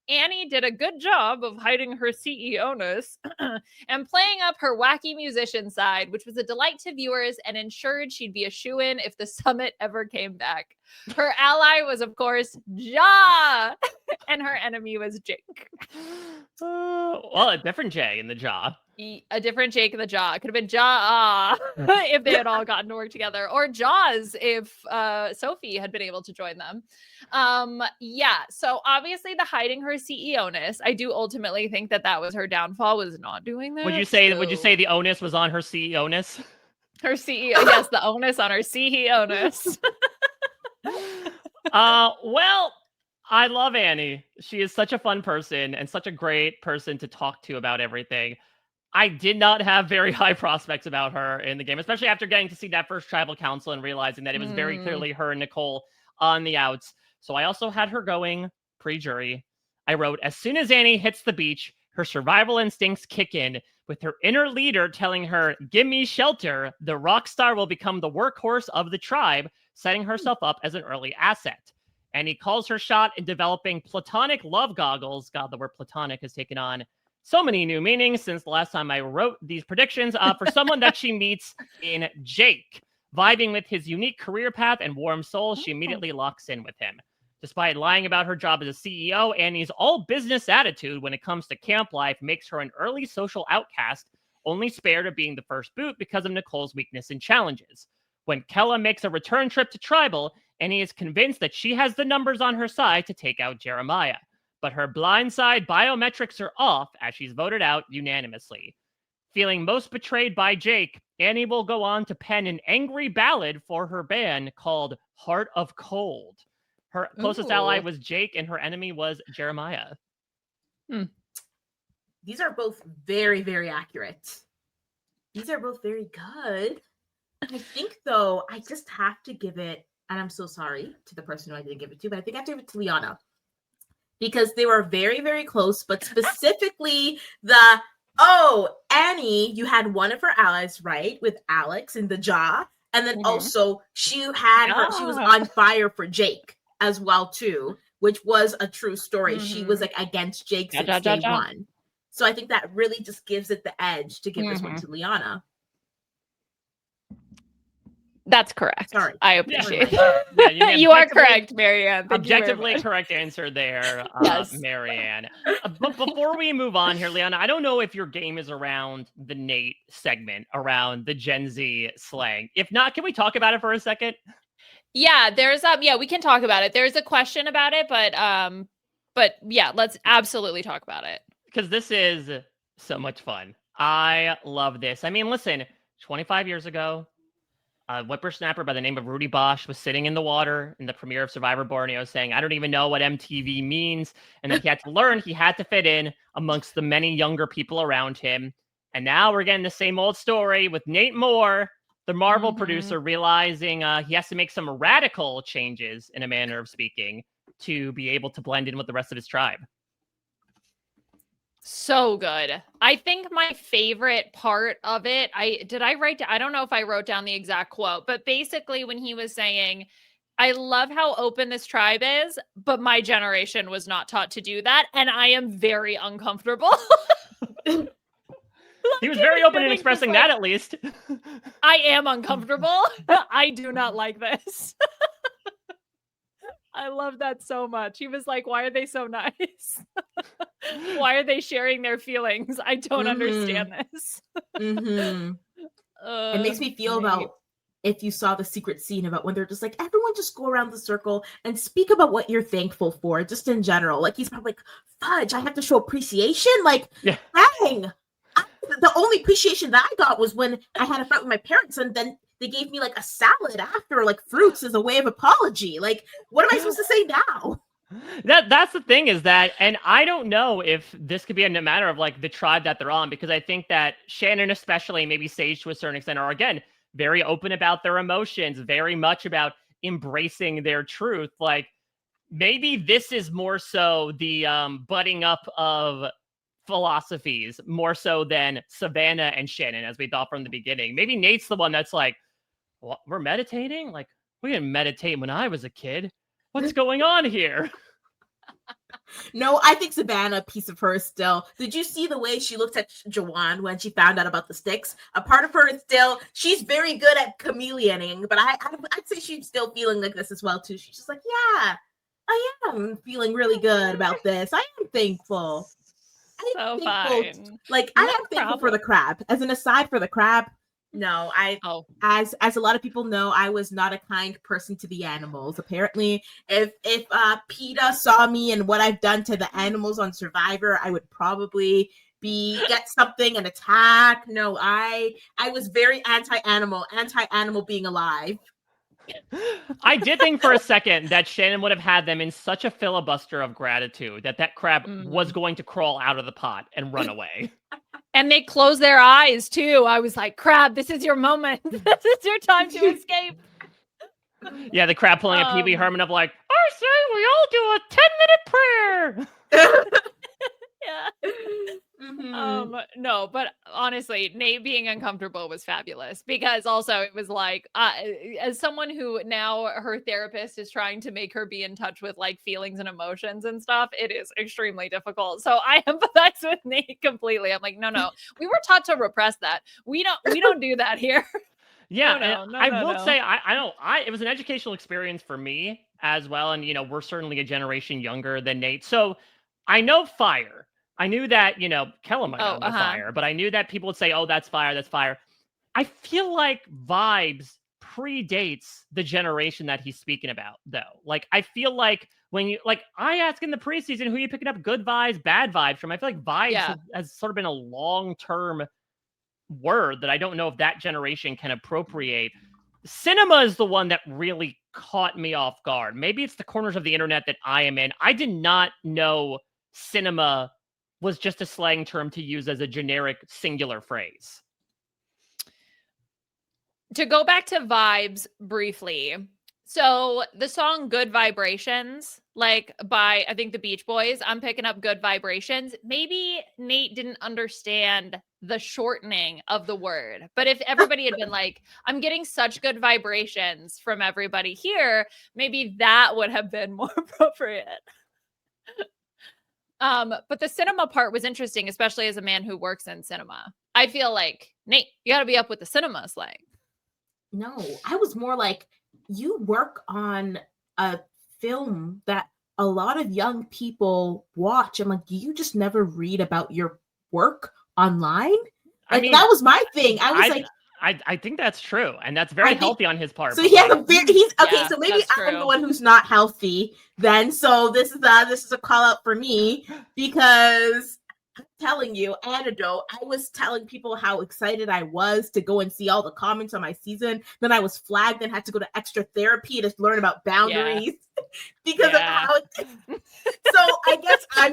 Annie did a good job of hiding her CEO-ness and playing up her wacky musician side, which was a delight to viewers and ensured she'd be a shoo-in if the summit ever came back. Her ally was, of course, Ja, and her enemy was Jake. Well, a different J in the Ja. A different Jake in the Ja. It could have been Ja if they had all gotten to work together, or Jaws if Sophie had been able to join them. So obviously the hiding her CEO-ness, I do ultimately think that was her downfall, was not doing that. Would you say the onus was on her CEO-ness? Her CEO, yes, the onus on her CEO-ness. Well, I love Annie. She is such a fun person and such a great person to talk to about everything. I did not have very high prospects about her in the game, especially after getting to see that first tribal council and realizing that it was very clearly her and Nicole on the outs. So I also had her going pre-jury. I wrote, as soon as Annie hits the beach, her survival instincts kick in, with her inner leader telling her, give me shelter, the rock star will become the workhorse of the tribe, setting herself up as an early asset. And he calls her shot in developing platonic love goggles. God, the word platonic has taken on So many new meanings since the last time I wrote these predictions. For someone that she meets in Jake. Vibing with his unique career path and warm soul, she immediately locks in with him. Despite lying about her job as a CEO, Annie's all-business attitude when it comes to camp life makes her an early social outcast, only spared of being the first boot because of Nicole's weakness and challenges. When Kella makes a return trip to Tribal, Annie is convinced that she has the numbers on her side to take out Jeremiah. But her blindside biometrics are off as she's voted out unanimously. Feeling most betrayed by Jake, Annie will go on to pen an angry ballad for her band called Heart of Cold. Her closest ally was Jake, and her enemy was Jeremiah. These are both very, very accurate. These are both very good. I think, though, I just have to give it, and I'm so sorry to the person who I didn't give it to, but I think I have to give it to Liana. Because they were very, very close, but specifically Annie, you had one of her allies, right, with Alex in the jaw, and then also she was on fire for Jake as well too, which was a true story. She was like against Jake since day one, so I think that really just gives it the edge to give this one to Liana. That's correct. Sorry. I appreciate it. Yeah, you are correct, Maryanne. Objectively correct answer there, yes. Maryanne. But before we move on here, Liana, I don't know if your game is around the Nate segment, around the Gen Z slang. If not, can we talk about it for a second? Yeah, there's we can talk about it. There's a question about it, but yeah, let's absolutely talk about it. Because this is so much fun. I love this. I mean, listen, 25 years ago, a whippersnapper by the name of Rudy Bosch was sitting in the water in the premiere of Survivor Borneo saying, I don't even know what MTV means. And then he had to learn he had to fit in amongst the many younger people around him. And now we're getting the same old story with Nate Moore, the Marvel producer, realizing he has to make some radical changes, in a manner of speaking, to be able to blend in with the rest of his tribe. So good. I think my favorite part of it, I don't know if I wrote down the exact quote, but basically when he was saying, I love how open this tribe is, but my generation was not taught to do that. And I am very uncomfortable. He was very open in expressing that, at least. I am uncomfortable. I do not like this. I love that so much. He was like, why are they so nice? Why are they sharing their feelings? I don't understand this. It makes me feel about if you saw the secret scene about when they're just like, everyone just go around the circle and speak about what you're thankful for, just in general. Like, he's probably like, fudge, I have to show appreciation? Like, dang. The only appreciation that I got was when I had a fight with my parents and then they gave me like a salad after, like fruits as a way of apology. Like, what am I supposed to say now? That's the thing is that, and I don't know if this could be a matter of like the tribe that they're on, because I think that Shannon, especially, maybe Sage to a certain extent, are again very open about their emotions, very much about embracing their truth. Like, maybe this is more so the butting up of philosophies more so than Savannah and Shannon, as we thought from the beginning. Maybe Nate's the one that's like, well, we're meditating? Like, we didn't meditate when I was a kid. What's going on here? No, I think Savannah, a piece of her still. Did you see the way she looked at Jawan when she found out about the sticks? A part of her is still, she's very good at chameleoning, but I'd say she's still feeling like this as well, too. She's just like, yeah, I am feeling really good about this. I am thankful. So fine. Like, I am thankful for the crab. As an aside for the crab, no, as a lot of people know, I was not a kind person to the animals. Apparently, if PETA saw me and what I've done to the animals on Survivor, I would probably get something and attack. No, I was very anti-animal being alive. I did think for a second that Shannon would have had them in such a filibuster of gratitude that crab was going to crawl out of the pot and run away. And they close their eyes too. I was like, crab, this is your moment. This is your time to escape. Yeah, the crab pulling a Pee Wee Herman of like, I say we all do a 10-minute prayer. No, but honestly, Nate being uncomfortable was fabulous because also it was like, as someone who now her therapist is trying to make her be in touch with like feelings and emotions and stuff, it is extremely difficult. So I empathize with Nate completely. I'm like, no, we were taught to repress that. We don't do that here. Yeah, No, and I will say it was an educational experience for me as well, and we're certainly a generation younger than Nate, so I know fire. I knew that Kella might not know fire, but I knew that people would say, "Oh, that's fire, that's fire." I feel like vibes predates the generation that he's speaking about, though. Like I feel like when I ask in the preseason who you picking up good vibes, bad vibes from. I feel like vibes has sort of been a long term word that I don't know if that generation can appropriate. Cinema is the one that really caught me off guard. Maybe it's the corners of the internet that I am in. I did not know cinema was just a slang term to use as a generic singular phrase. To go back to vibes briefly. So the song Good Vibrations, like by, I think the Beach Boys, I'm picking up good vibrations. Maybe Nate didn't understand the shortening of the word. But if everybody had been like, I'm getting such good vibrations from everybody here, maybe that would have been more appropriate. But the cinema part was interesting, especially as a man who works in cinema. I feel like, Nate, you got to be up with the cinema slang. No, I was more like, you work on a film that a lot of young people watch. I'm like, do you just never read about your work online? Like, I mean, that was my thing. I was like, I think that's true, and that's very healthy on his part. So he has he's okay. So maybe I'm the one who's not healthy then. So this is a call out for me, because I'm telling you, anecdote, I was telling people how excited I was to go and see all the comments on my season. Then I was flagged and had to go to extra therapy to learn about boundaries because of how so I guess I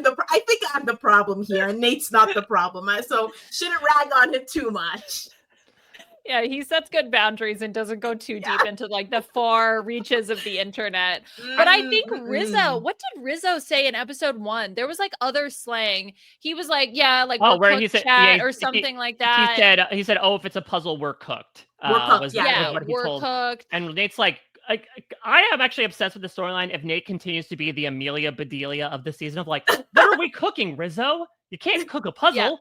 think I'm the problem here, and Nate's not the problem. So shouldn't rag on him too much. Yeah, he sets good boundaries and doesn't go too deep into like the far reaches of the internet. But I think Rizzo, what did Rizzo say in episode 1? There was like other slang. He was like, where he said chat or something like that. He said, oh, if it's a puzzle, we're cooked. We're cooked. And Nate's like, I am actually obsessed with the storyline. If Nate continues to be the Amelia Bedelia of the season, of like, what are we cooking, Rizzo? You can't cook a puzzle.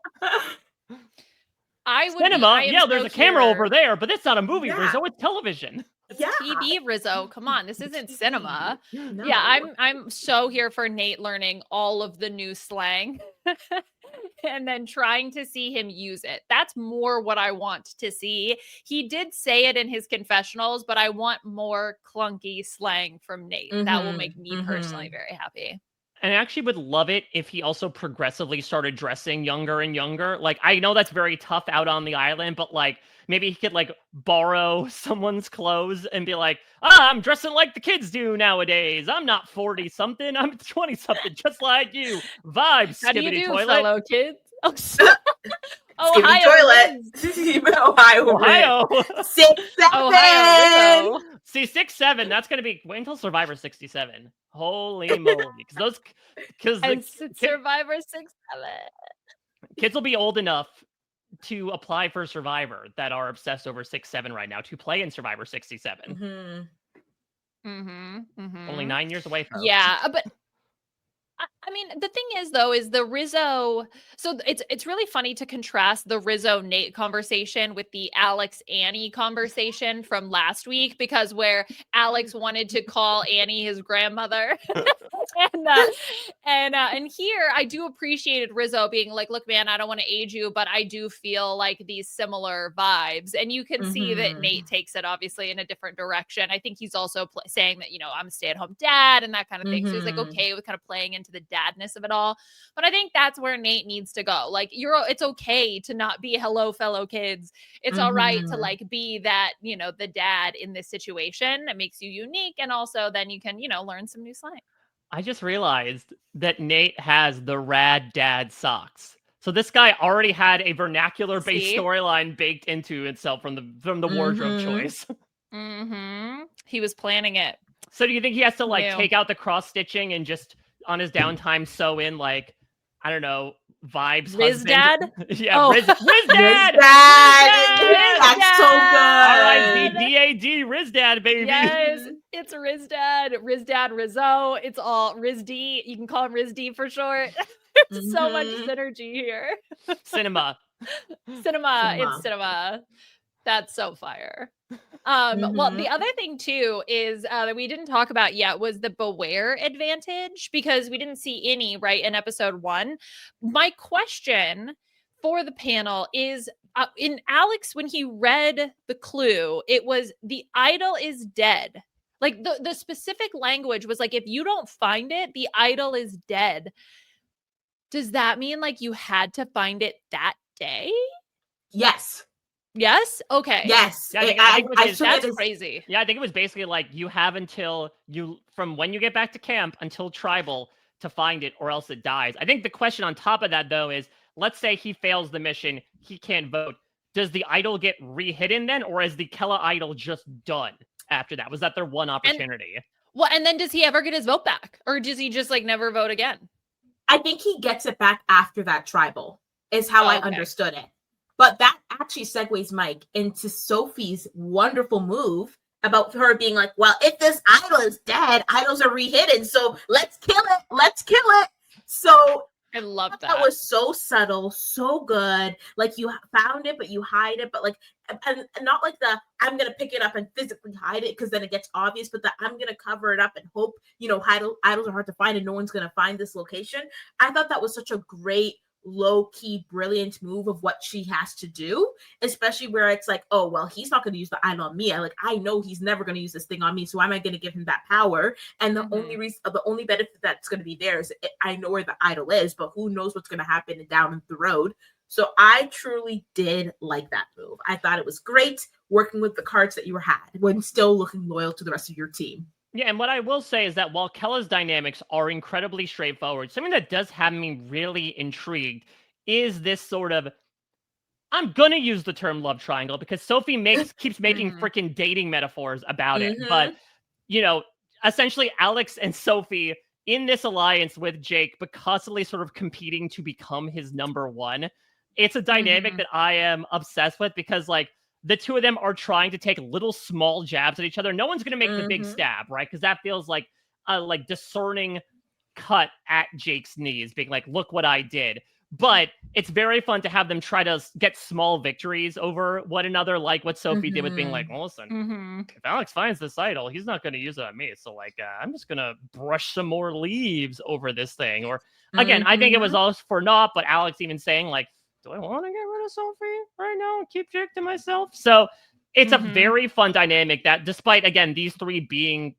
Cinema, there's a camera over there, but it's not a movie, Rizzo. It's television. It's TV, Rizzo. Come on, this isn't cinema. No. Yeah, I'm so here for Nate learning all of the new slang and then trying to see him use it. That's more what I want to see. He did say it in his confessionals, but I want more clunky slang from Nate. That will make me personally very happy. And I actually would love it if he also progressively started dressing younger and younger. Like, I know that's very tough out on the island, but like maybe he could like borrow someone's clothes and be like, I'm dressing like the kids do nowadays. I'm not 40 something. I'm 20 something, just like you. Vibes. How do you do, toilet. Fellow kids? Ohio. 6'7". Ohio. See, 6'7". That's gonna be. Wait until Survivor 67. Holy moly! Because Survivor 6'7". Kids will be old enough to apply for Survivor that are obsessed over 6'7" right now to play in Survivor 67. Only 9 years away from. Yeah, but. I mean, the thing is, though, is the Rizzo. So it's really funny to contrast the Rizzo Nate conversation with the Alex Annie conversation from last week, because where Alex wanted to call Annie his grandmother, and here I do appreciated Rizzo being like, "Look, man, I don't want to age you, but I do feel like these similar vibes," and you can see that Nate takes it obviously in a different direction. I think he's also saying that I'm a stay-at-home dad and that kind of thing. So he's like okay with kind of playing into the dadness of it all. But I think that's where Nate needs to go. Like, it's okay to not be hello fellow kids. It's all right to like be that, the dad in this situation. It makes you unique. And also then you can, learn some new slang. I just realized that Nate has the rad dad socks. So this guy already had a vernacular based storyline baked into itself from the wardrobe choice. He was planning it. So do you think he has to like take out the cross stitching and just on his downtime sew in like, I don't know, vibes Riz husband. Dad? Yeah, Oh. Riz Dad. That's so good. R-I-Z-D-A-D, Riz Dad, baby. Yes, it's Riz Dad, Rizzo. It's all Riz D. You can call him Riz D for short. There's so much synergy here. Cinema. It's cinema. That's so fire. Well, the other thing too is that we didn't talk about yet was the beware advantage, because we didn't see any right in episode 1. My question for the panel is in Alex, when he read the clue, it was the idol is dead. Like the specific language was like, if you don't find it, the idol is dead. Does that mean like you had to find it that day? Yes. Yes. Okay. Yes. Yeah, I think that's crazy. Yeah, I think it was basically like you have until from when you get back to camp until tribal to find it, or else it dies. I think the question on top of that though is, let's say he fails the mission, he can't vote. Does the idol get re-hidden then, or is the Kella idol just done after that? Was that their one opportunity? And then does he ever get his vote back, or does he just like never vote again? I think he gets it back after that tribal, is how I understood it. But that actually segues, Mike, into Sophie's wonderful move about her being like, well, if this idol is dead, idols are re-hidden, so let's kill it. Let's kill it. So I love that. That was so subtle, so good. Like, you found it, but you hide it. But like, and not like the I'm gonna pick it up and physically hide it because then it gets obvious. But the I'm gonna cover it up and hope, idols are hard to find and no one's gonna find this location. I thought that was such a great, low-key, brilliant move of what she has to do, especially where it's like, oh well, he's not going to use the idol on me. I know he's never going to use this thing on me, so why am I going to give him that power? And the only benefit that's going to be there is I know where the idol is, but who knows what's going to happen down the road. So I truly did like that move. I thought it was great working with the cards that you had when still looking loyal to the rest of your team. Yeah, and what I will say is that while Kella's dynamics are incredibly straightforward, something that does have me really intrigued is this sort of, I'm going to use the term love triangle because Sophie keeps making freaking dating metaphors about it. But, essentially Alex and Sophie in this alliance with Jake, but constantly sort of competing to become his number one. It's a dynamic that I am obsessed with because, like, the two of them are trying to take little small jabs at each other. No one's going to make the big stab, right? Because that feels like a discerning cut at Jake's knees, being like, look what I did. But it's very fun to have them try to get small victories over one another, like what Sophie did with being like, well, listen, if Alex finds this idol, he's not going to use it on me. So, like, I'm just going to brush some more leaves over this thing. Or, again, I think it was all for naught, but Alex even saying, like, do I want to get rid of Sophie right now and keep Jake to myself? So it's a very fun dynamic that, despite, again, these three being,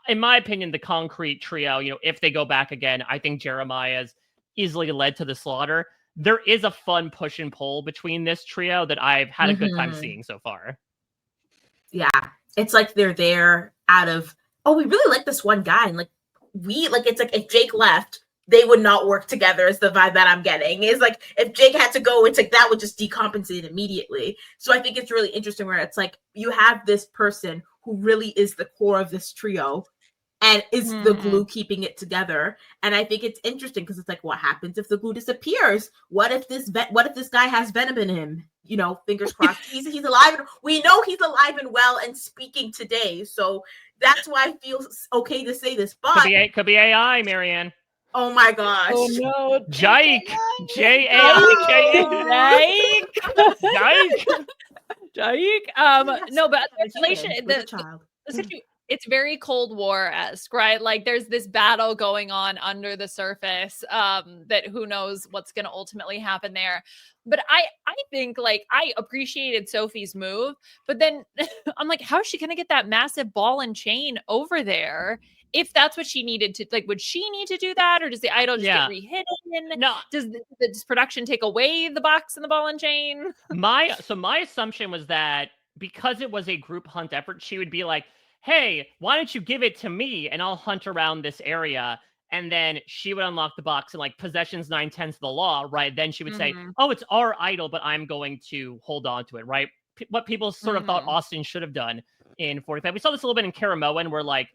in my opinion, the concrete trio, if they go back again, I think Jeremiah's easily led to the slaughter. There is a fun push and pull between this trio that I've had a good time seeing so far. Yeah. It's like they're there out of, we really like this one guy. And it's like if Jake left, they would not work together is the vibe that I'm getting. Is like if Jake had to go, it's like that would just decompensate immediately. So I think it's really interesting where it's like you have this person who really is the core of this trio and is the glue keeping it together. And I think it's interesting because it's like, what happens if the glue disappears? What if this guy has venom in him? Fingers crossed. he's alive. We know he's alive and well and speaking today. So that's why I feel okay to say this. But could be AI, Maryanne. Oh my gosh. Oh no. Jake. Jake. No, but it's very Cold War-esque, right? Like there's this battle going on under the surface that who knows what's going to ultimately happen there. But I think like I appreciated Sophie's move, but then I'm like, how is she going to get that massive ball and chain over there? If that's what she needed to, like, would she need to do that? Or does the idol just get re-hidden? No. Does production take away the box and the ball and chain? My assumption was that because it was a group hunt effort, she would be like, hey, why don't you give it to me and I'll hunt around this area. And then she would unlock the box and like possession's 9/10 of the law, right? Then she would say, oh, it's our idol, but I'm going to hold on to it, right? What people sort of thought Austin should have done in 45. We saw this a little bit in Karamoan where like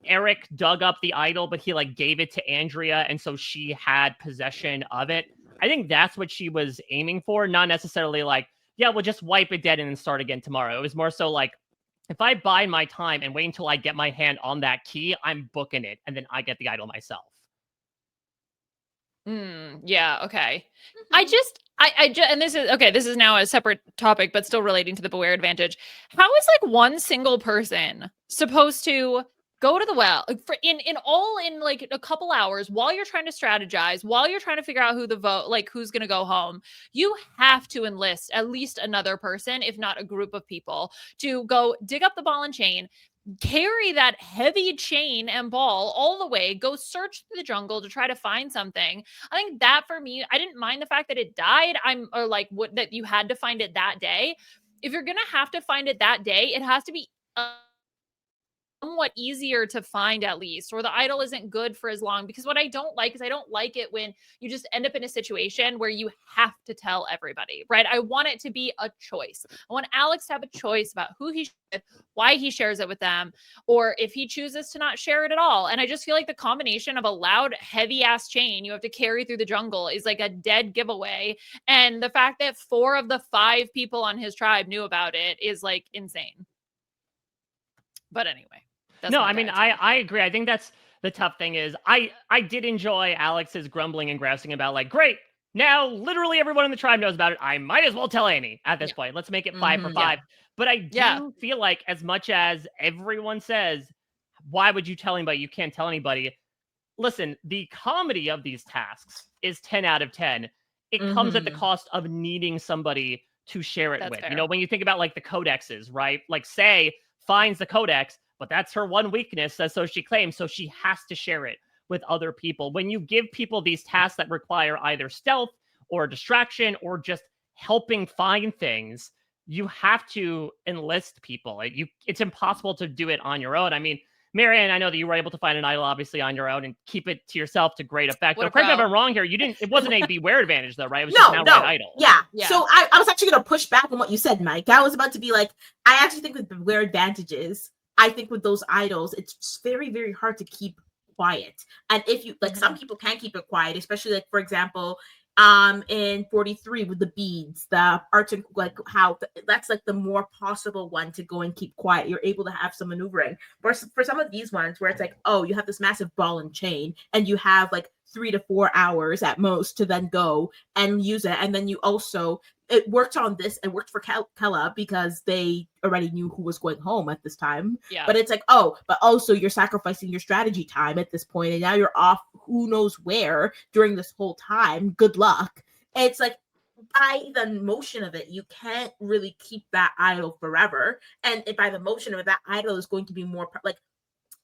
Eric dug up the idol, but he like gave it to Andrea. And so she had possession of it. I think that's what she was aiming for, not necessarily like, yeah, we'll just wipe it dead and then start again tomorrow. It was more so like, if I bide my time and wait until I get my hand on that key, I'm booking it, and then I get the idol myself. Yeah, okay. I just, and this is okay, this is now a separate topic, but still relating to the Beware advantage. How is like one single person supposed to go to the well for in like a couple hours while you're trying to strategize, while you're trying to figure out who the vote, like who's gonna go home? You have to enlist at least another person, if not a group of people, to go dig up the ball and chain, carry that heavy chain and ball all the way, go search the jungle to try to find something. I think that for me, I didn't mind the fact that it died. Or like what that you had to find it that day. If you're gonna have to find it that day, it has to be somewhat easier to find at least, or the idol isn't good for as long. Because what I don't like is I don't like it when you just end up in a situation where you have to tell everybody, right? I want it to be a choice. I want Alex to have a choice about who he shares, why he shares it with them, or if he chooses to not share it at all. And I just feel like the combination of a loud, heavy ass chain you have to carry through the jungle is like a dead giveaway. And the fact that 4 of the 5 people on his tribe knew about it is like insane. But anyway. No, I mean, I agree. I think that's the tough thing is I did enjoy Alex's grumbling and grousing about like, great, now literally everyone in the tribe knows about it. I might as well tell Annie at this point. Let's make it 5 for 5. But I do feel like as much as everyone says, why would you tell anybody? You can't tell anybody. Listen, the comedy of these tasks is 10 out of 10. It comes at the cost of needing somebody to share it with. Fair. You know, when you think about like the codexes, right? Like Say finds the codex, but that's her one weakness, so she claims, so she has to share it with other people. When you give people these tasks that require either stealth or distraction or just helping find things, you have to enlist people. It's impossible to do it on your own. I mean, Maryanne, I know that you were able to find an idol obviously on your own and keep it to yourself to great effect. But correct me if I'm wrong here. It wasn't a Beware advantage though, right? It was just an outright idol. Yeah. So I was actually going to push back on what you said, Mike. I was about to be like, I actually think with Beware advantages, I think with those idols, it's very, very hard to keep quiet. And if you like, some people can keep it quiet, especially like, for example, in 43 with the beads, the arts, and like how that's like the more possible one to go and keep quiet. You're able to have some maneuvering. But for some of these ones where it's like, oh, you have this massive ball and chain, and you have like 3 to 4 hours at most to then go and use it, and then you also. It worked on this. It worked for Kella because they already knew who was going home at this time. Yeah. But it's like, oh, but also you're sacrificing your strategy time at this point, and now you're off who knows where during this whole time. Good luck. It's like by the motion of it, you can't really keep that idol forever. And by the motion of it, that idol is going to be more like.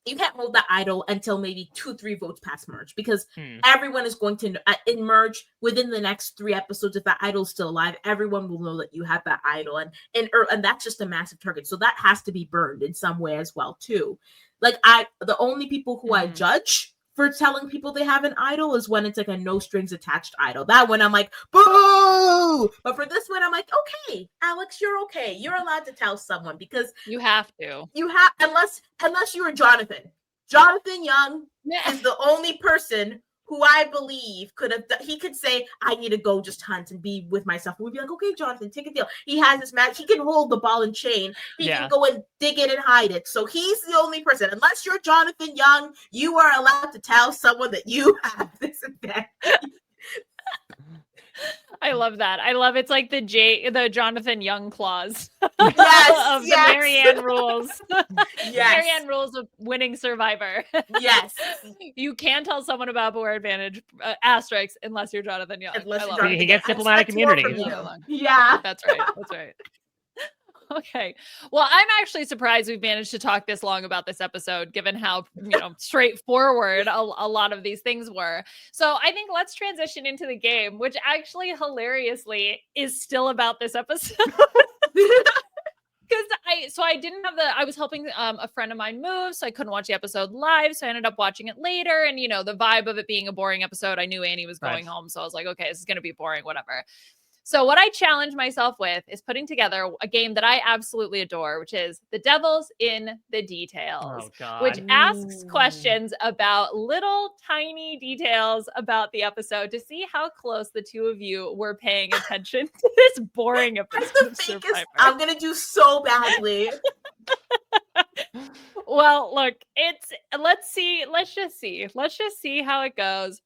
You can't hold that idol until maybe 2-3 votes past merge because everyone is going to in merge within the next 3 episodes. If that idol is still alive, everyone will know that you have that idol, and that's just a massive target. So that has to be burned in some way as well too. Like the only people who I judge for telling people they have an idol is when it's like a no strings attached idol. That one I'm like, boo! But for this one, I'm like, okay, Alex, you're okay. You're allowed to tell someone because you have to. You have unless you were Jonathan. Jonathan Young is the only person who I believe he could say, I need to go just hunt and be with myself. We'd be like, okay, Jonathan, take a deal. He has this match. He can hold the ball and chain. He can go and dig it and hide it. So he's the only person. Unless you're Jonathan Young, you are allowed to tell someone that you have this advantage. I love that. I love it's like the Jonathan Young clause of the Maryanne rules. Yes. Maryanne rules of winning Survivor. Yes. You can tell someone about Beware advantage asterisks unless you're Jonathan Young. He gets diplomatic immunity. Yeah. That's right. That's right. Okay. Well, I'm actually surprised we've managed to talk this long about this episode, given how, straightforward a lot of these things were. So I think let's transition into the game, which actually hilariously is still about this episode. Because I was helping a friend of mine move, so I couldn't watch the episode live. So I ended up watching it later. And, the vibe of it being a boring episode, I knew Annie was going home. So I was like, okay, this is going to be boring, whatever. So what I challenge myself with is putting together a game that I absolutely adore, which is The Devil's in the Details, Oh God. which asks questions about little tiny details about the episode to see how close the two of you were paying attention to this boring That's episode the of fakest. Survivor. I'm gonna do so badly. Well, look, let's just see how it goes.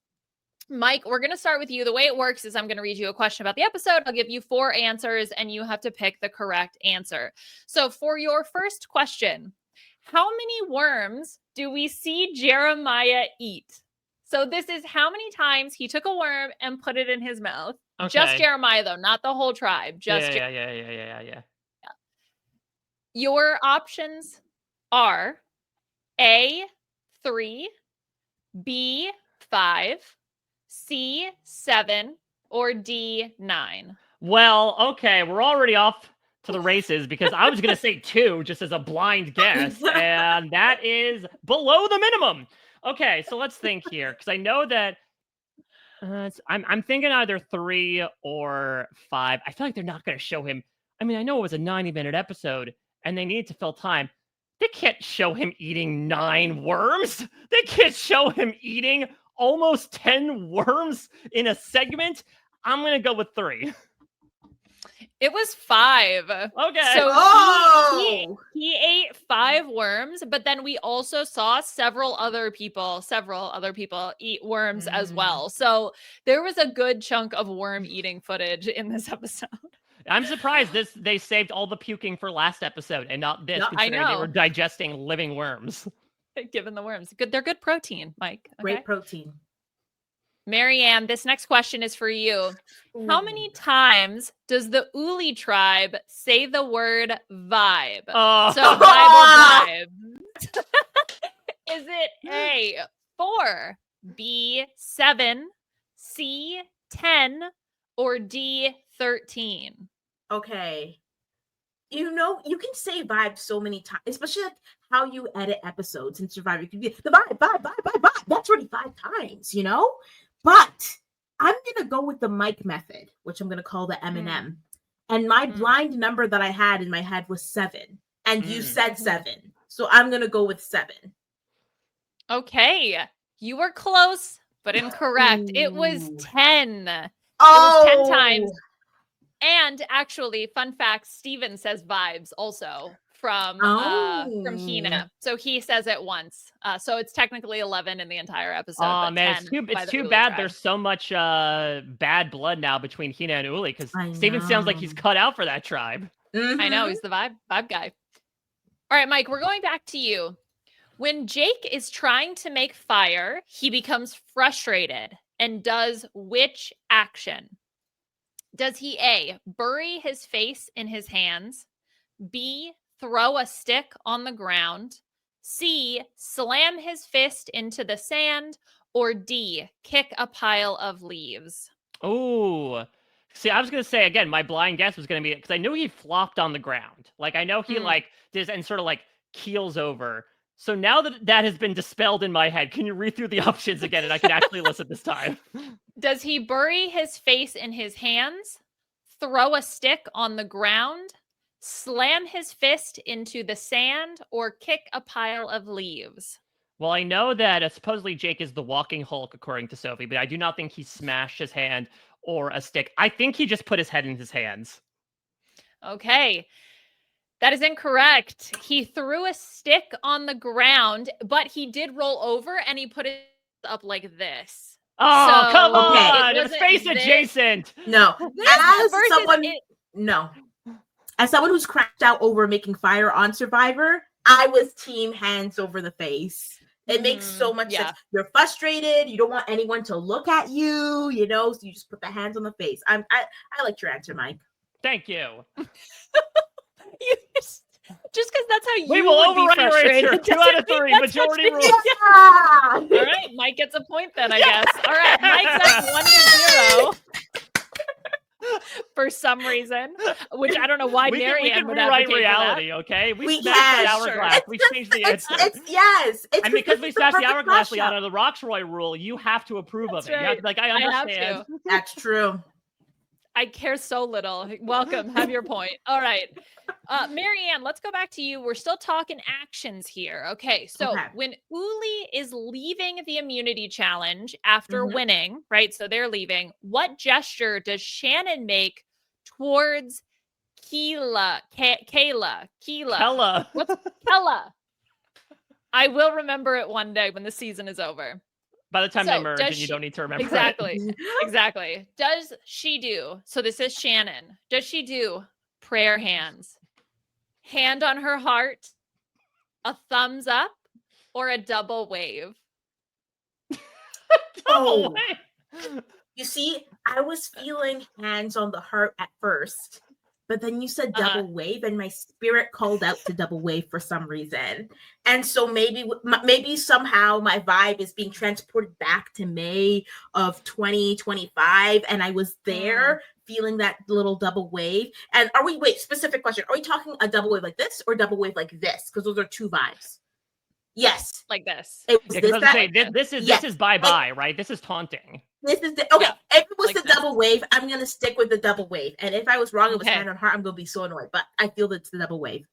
Mike, we're going to start with you. The way it works is I'm going to read you a question about the episode. I'll give you 4 answers and you have to pick the correct answer. So for your first question, how many worms do we see Jeremiah eat? So this is how many times he took a worm and put it in his mouth. Okay. Just Jeremiah, though, not the whole tribe. Just Yeah. Your options are A, 3, B, 5, C, 7, or D, 9. Well, okay, we're already off to the races because I was going to say 2 just as a blind guess, and that is below the minimum. Okay, so let's think here because I know that I'm thinking either 3 or 5. I feel like they're not going to show him. I mean, I know it was a 90-minute episode and they needed to fill time. They can't show him eating 9 worms. They can't show him eating almost 10 worms in a segment. I'm going to go with 3. It was 5. Okay. So he ate 5 worms, but then we also saw several other people eat worms as well. So there was a good chunk of worm eating footage in this episode. I'm surprised they saved all the puking for last episode and not this, considering they were digesting living worms. Given the worms. They're good protein, Mike. Okay? Great protein. Maryanne, this next question is for you. How many times does the Uli tribe say the word vibe? Oh. So vibe or vibe. Is it A, 4, B, 7, C, 10, or D, 13? Okay. You know, you can say vibe so many times, especially like how you edit episodes in Survivor. You can be the vibe. That's already 5 times, you know? But I'm going to go with the Mike method, which I'm going to call the M&M. And my blind number that I had in my head was 7. And you said 7. So I'm going to go with 7. Okay. You were close, but incorrect. It was 10. Oh. It was 10 times. And actually, fun fact, Steven says vibes also from Hina. So he says it once. So it's technically 11 in the entire episode. Oh man, it's too bad tribe. There's so much bad blood now between Hina and Uli because Steven sounds like he's cut out for that tribe. I know, he's the vibe guy. All right, Mike, we're going back to you. When Jake is trying to make fire, he becomes frustrated and does which action? Does he A, bury his face in his hands, B, throw a stick on the ground, C, slam his fist into the sand, or D, kick a pile of leaves? Oh, see, I was going to say, again, my blind guess was going to be, because I knew he flopped on the ground. Like, I know he, did and sort of, keels over. So now that has been dispelled in my head, can you read through the options again and I can actually listen this time? Does he bury his face in his hands, throw a stick on the ground, slam his fist into the sand, or kick a pile of leaves? Well, I know that supposedly Jake is the walking Hulk, according to Sophie, but I do not think he smashed his hand or a stick. I think he just put his head in his hands. Okay. That is incorrect. He threw a stick on the ground, but he did roll over and he put it up like this. Oh, so, come on. It was face adjacent. No. As someone who's cracked out over making fire on Survivor, I was team hands over the face. It makes so much sense. You're frustrated. You don't want anyone to look at you, so you just put the hands on the face. I like your answer, Mike. Thank you. Just because that's how you we will override your answer. 2 out of 3 majority rule. All right, Mike gets a point then, I guess. All right, Mike's at 1-0 for some reason, which I don't know why Maryanne would rewrite advocate reality. For that. Okay, we smashed the hourglass. We changed the answer. It's because we smashed the hourglass, Liana, the Roxroy rule. You have to approve of it. Right. I understand. That's true. I care so little. Welcome. Have your point. All right. Maryanne, let's go back to you. We're still talking actions here. Okay. So Okay. when Uli is leaving the immunity challenge after Mhm. winning, right? So they're leaving. What gesture does Shannon make towards Kayla? Kella. What's Kella? I will remember it one day when the season is over. By the time they So, merge, does and you she- don't need to remember Exactly. it. Exactly. Does she do? So this is Shannon. Does she do prayer hands, hand on her heart, a thumbs up, or a double wave? Oh, Wait. you see, I was feeling hands on the heart at first, but then you said double wave, and my spirit called out to double wave for some reason. And so maybe somehow my vibe is being transported back to May of 2025, and I was there feeling that little double wave. And specific question. Are we talking a double wave like this or double wave like this? Because those are two vibes. Yes. Like this. It was Yeah, this because that. say this Yes. is bye-bye, right? This is taunting. This is okay. Yeah, If it was like the this. double wave, I'm gonna stick with the double wave. And if I was wrong, it was Okay. hand on heart, I'm gonna be so annoyed. But I feel that it's the double wave.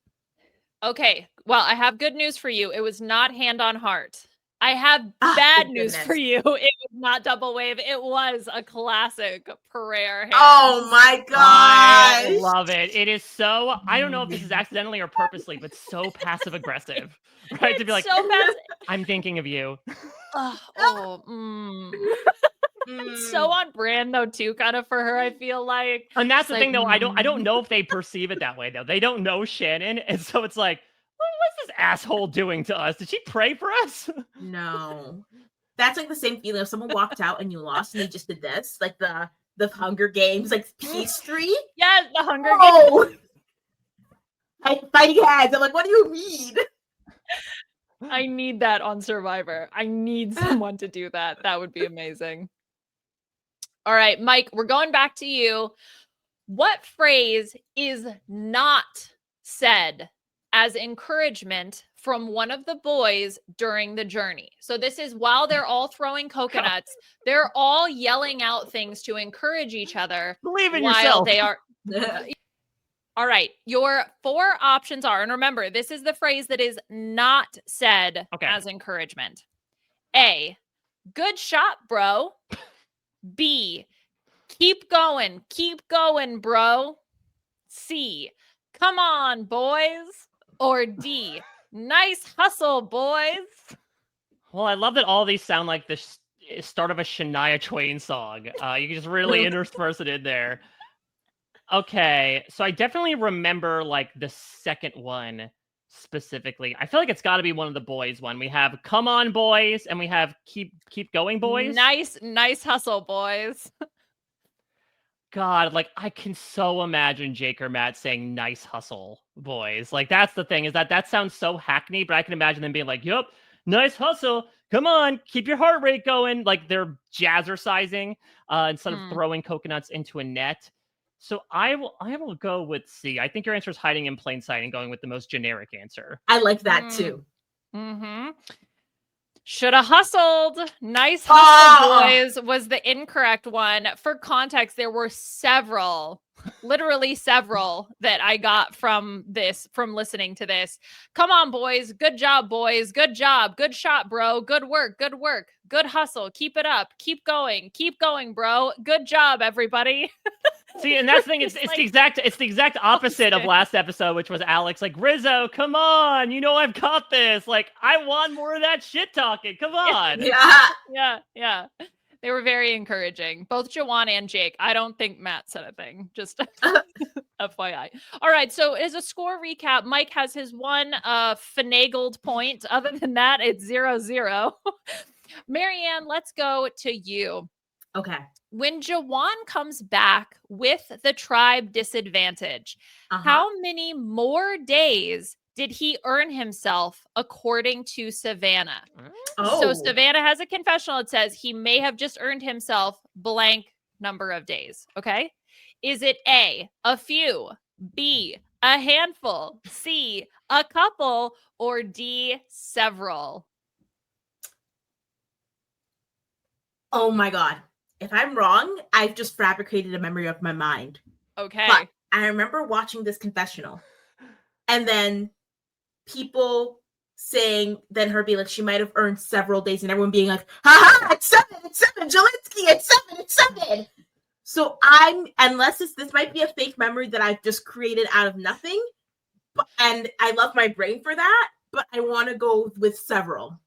Okay. Well, I have good news for you. It was not hand on heart. I have bad thank news goodness. for you. It was not double wave. It was a classic prayer hand. Oh my I gosh! love it. It is so, I don't know if this is accidentally or purposely, but so passive aggressive, right? To be like, so bad. I'm thinking of you. So on brand though too, kind of for her. I feel like, And that's the like, thing, though. I don't know if they perceive it that way, though. They don't know Shannon, and so it's like, what's this asshole doing to us? Did she pray for us? No, that's like the same feeling if someone walked out and you lost, and they just did this, like the Hunger Games, like peace tree. Yeah, the Hunger Games. Fighting hands. I'm like, what do you mean? I need that on Survivor. I need someone to do that. That would be amazing. All right, Mike, we're going back to you. What phrase is not said as encouragement from one of the boys during the journey? So this is while they're all throwing coconuts, they're all yelling out things to encourage each other. Believe in while yourself. they are. All right, your 4 options are, and remember, this is the phrase that is not said as encouragement. A, good shot, bro. B, keep going, bro. C, come on, boys. Or D, nice hustle, boys. Well, I love that all these sound like the start of a Shania Twain song. You can just really intersperse it in there. Okay, so I definitely remember like the second one specifically. I feel like it's got to be one of the boys one. We have "Come on, boys," and we have "Keep going, boys." Nice hustle, boys. God, like I can so imagine Jake or Matt saying "Nice hustle, boys." Like that's the thing, is that sounds so hackneyed, but I can imagine them being like, "Yep, nice hustle. Come on, keep your heart rate going." Like they're jazzercising instead of throwing coconuts into a net. So I will go with C. I think your answer is hiding in plain sight and going with the most generic answer. I like that too. Should have hustled. Nice hustle, boys, was the incorrect one. For context, there were several, literally several, that I got from listening to this. Come on, boys. Good job, boys. Good job. Good shot, bro. Good work. Good hustle. Keep it up. Keep going, bro. Good job, everybody. See, and that's the thing. It's the exact opposite of last episode, which was Alex like, Rizzo, come on, you know I've got this. Like, I want more of that shit talking. Come on. Yeah. They were very encouraging, both Jawan and Jake. I don't think Matt said a thing. Just FYI. All right. So as a score recap, Mike has his one finagled point. Other than that, it's 0-0. Maryanne, let's go to you. Okay. When Jawan comes back with the tribe disadvantage, how many more days did he earn himself according to Savannah? So Savannah has a confessional. It says he may have just earned himself blank number of days. Okay. Is it A, a few, B, a handful, C, a couple, or D, several? Oh my God. if I'm wrong, I've just fabricated a memory of my mind. Okay. But I remember watching this confessional, and then people saying, then her being like, she might have earned several days, and everyone being like, haha, it's 7, Jelinski, it's 7. So unless this might be a fake memory that I've just created out of nothing, and I love my brain for that, but I want to go with several.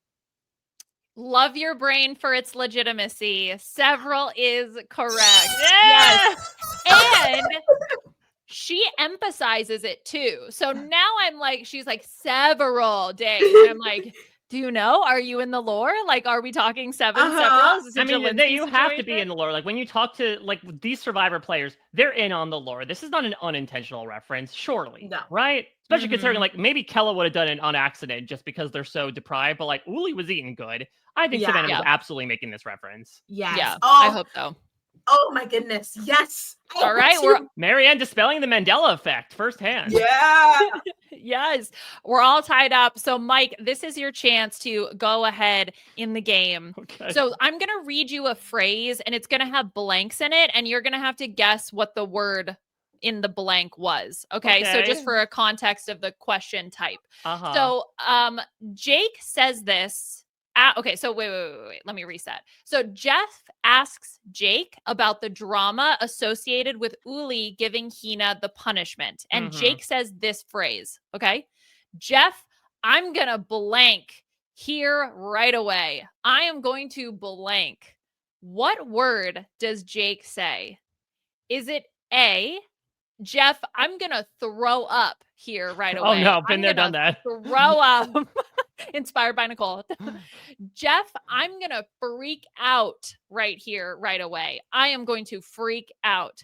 Love your brain for its legitimacy. Several is correct. Yes. And she emphasizes it too. So now I'm like, she's like, several days. And I'm like, do you know? Are you in the lore? Like, are we talking several? I mean, you have to be in the lore. Like, when you talk to, like, these Survivor players, they're in on the lore. This is not an unintentional reference, surely. No. Right? Especially considering, like, maybe Kella would have done it on accident just because they're so deprived, but, like, Uli was eating good. I think Savannah was absolutely making this reference. Yes. Yeah, oh, I hope so. Oh my goodness. Yes. All right. We're Maryanne dispelling the Mandela effect firsthand. Yeah. Yes. We're all tied up. So Mike, this is your chance to go ahead in the game. Okay. So I'm going to read you a phrase and it's going to have blanks in it. And you're going to have to guess what the word in the blank was. Okay. So just for a context of the question type. So Jake says this. Okay, so wait. Let me reset. So Jeff asks Jake about the drama associated with Uli giving Hina the punishment. And Jake says this phrase, okay? Jeff, I'm going to blank here right away. I am going to blank. What word does Jake say? Is it A, Jeff, I'm going to throw up here right away. Oh, no, been there, done that. Throw up. Inspired by Nicole. Jeff, I'm going to freak out right here, right away. I am going to freak out.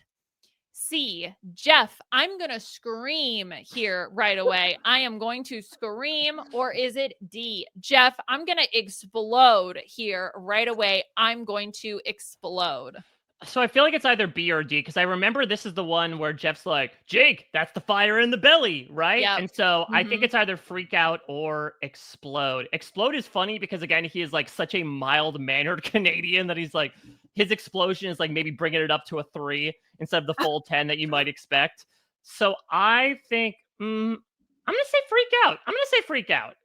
C, Jeff, I'm going to scream here right away. I am going to scream. Or is it D, Jeff, I'm going to explode here right away. I'm going to explode. So I feel like it's either B or D, because I remember this is the one where Jeff's like, Jake, that's the fire in the belly, right? Yep. And so I think it's either freak out or explode. Explode is funny because, again, he is like such a mild-mannered Canadian that he's like, his explosion is like maybe bringing it up to a 3 instead of the full 10 that you might expect. So I think, I'm going to say freak out.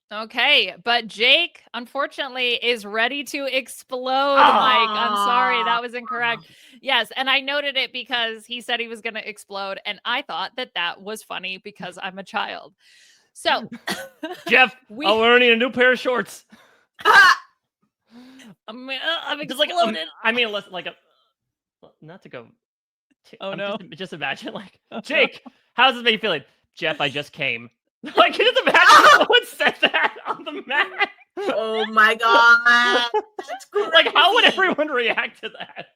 Okay, but Jake, unfortunately, is ready to explode, Mike. I'm sorry, that was incorrect. Yes, and I noted it because he said he was going to explode, and I thought that was funny because I'm a child. So, Jeff, we're a new pair of shorts. I'm exploded. Not to go. Just imagine, like, Jake, how's this make you feeling? Jeff, I just came. Like, can you just imagine someone said that on the mat? Oh my god. That's crazy. Like, how would everyone react to that?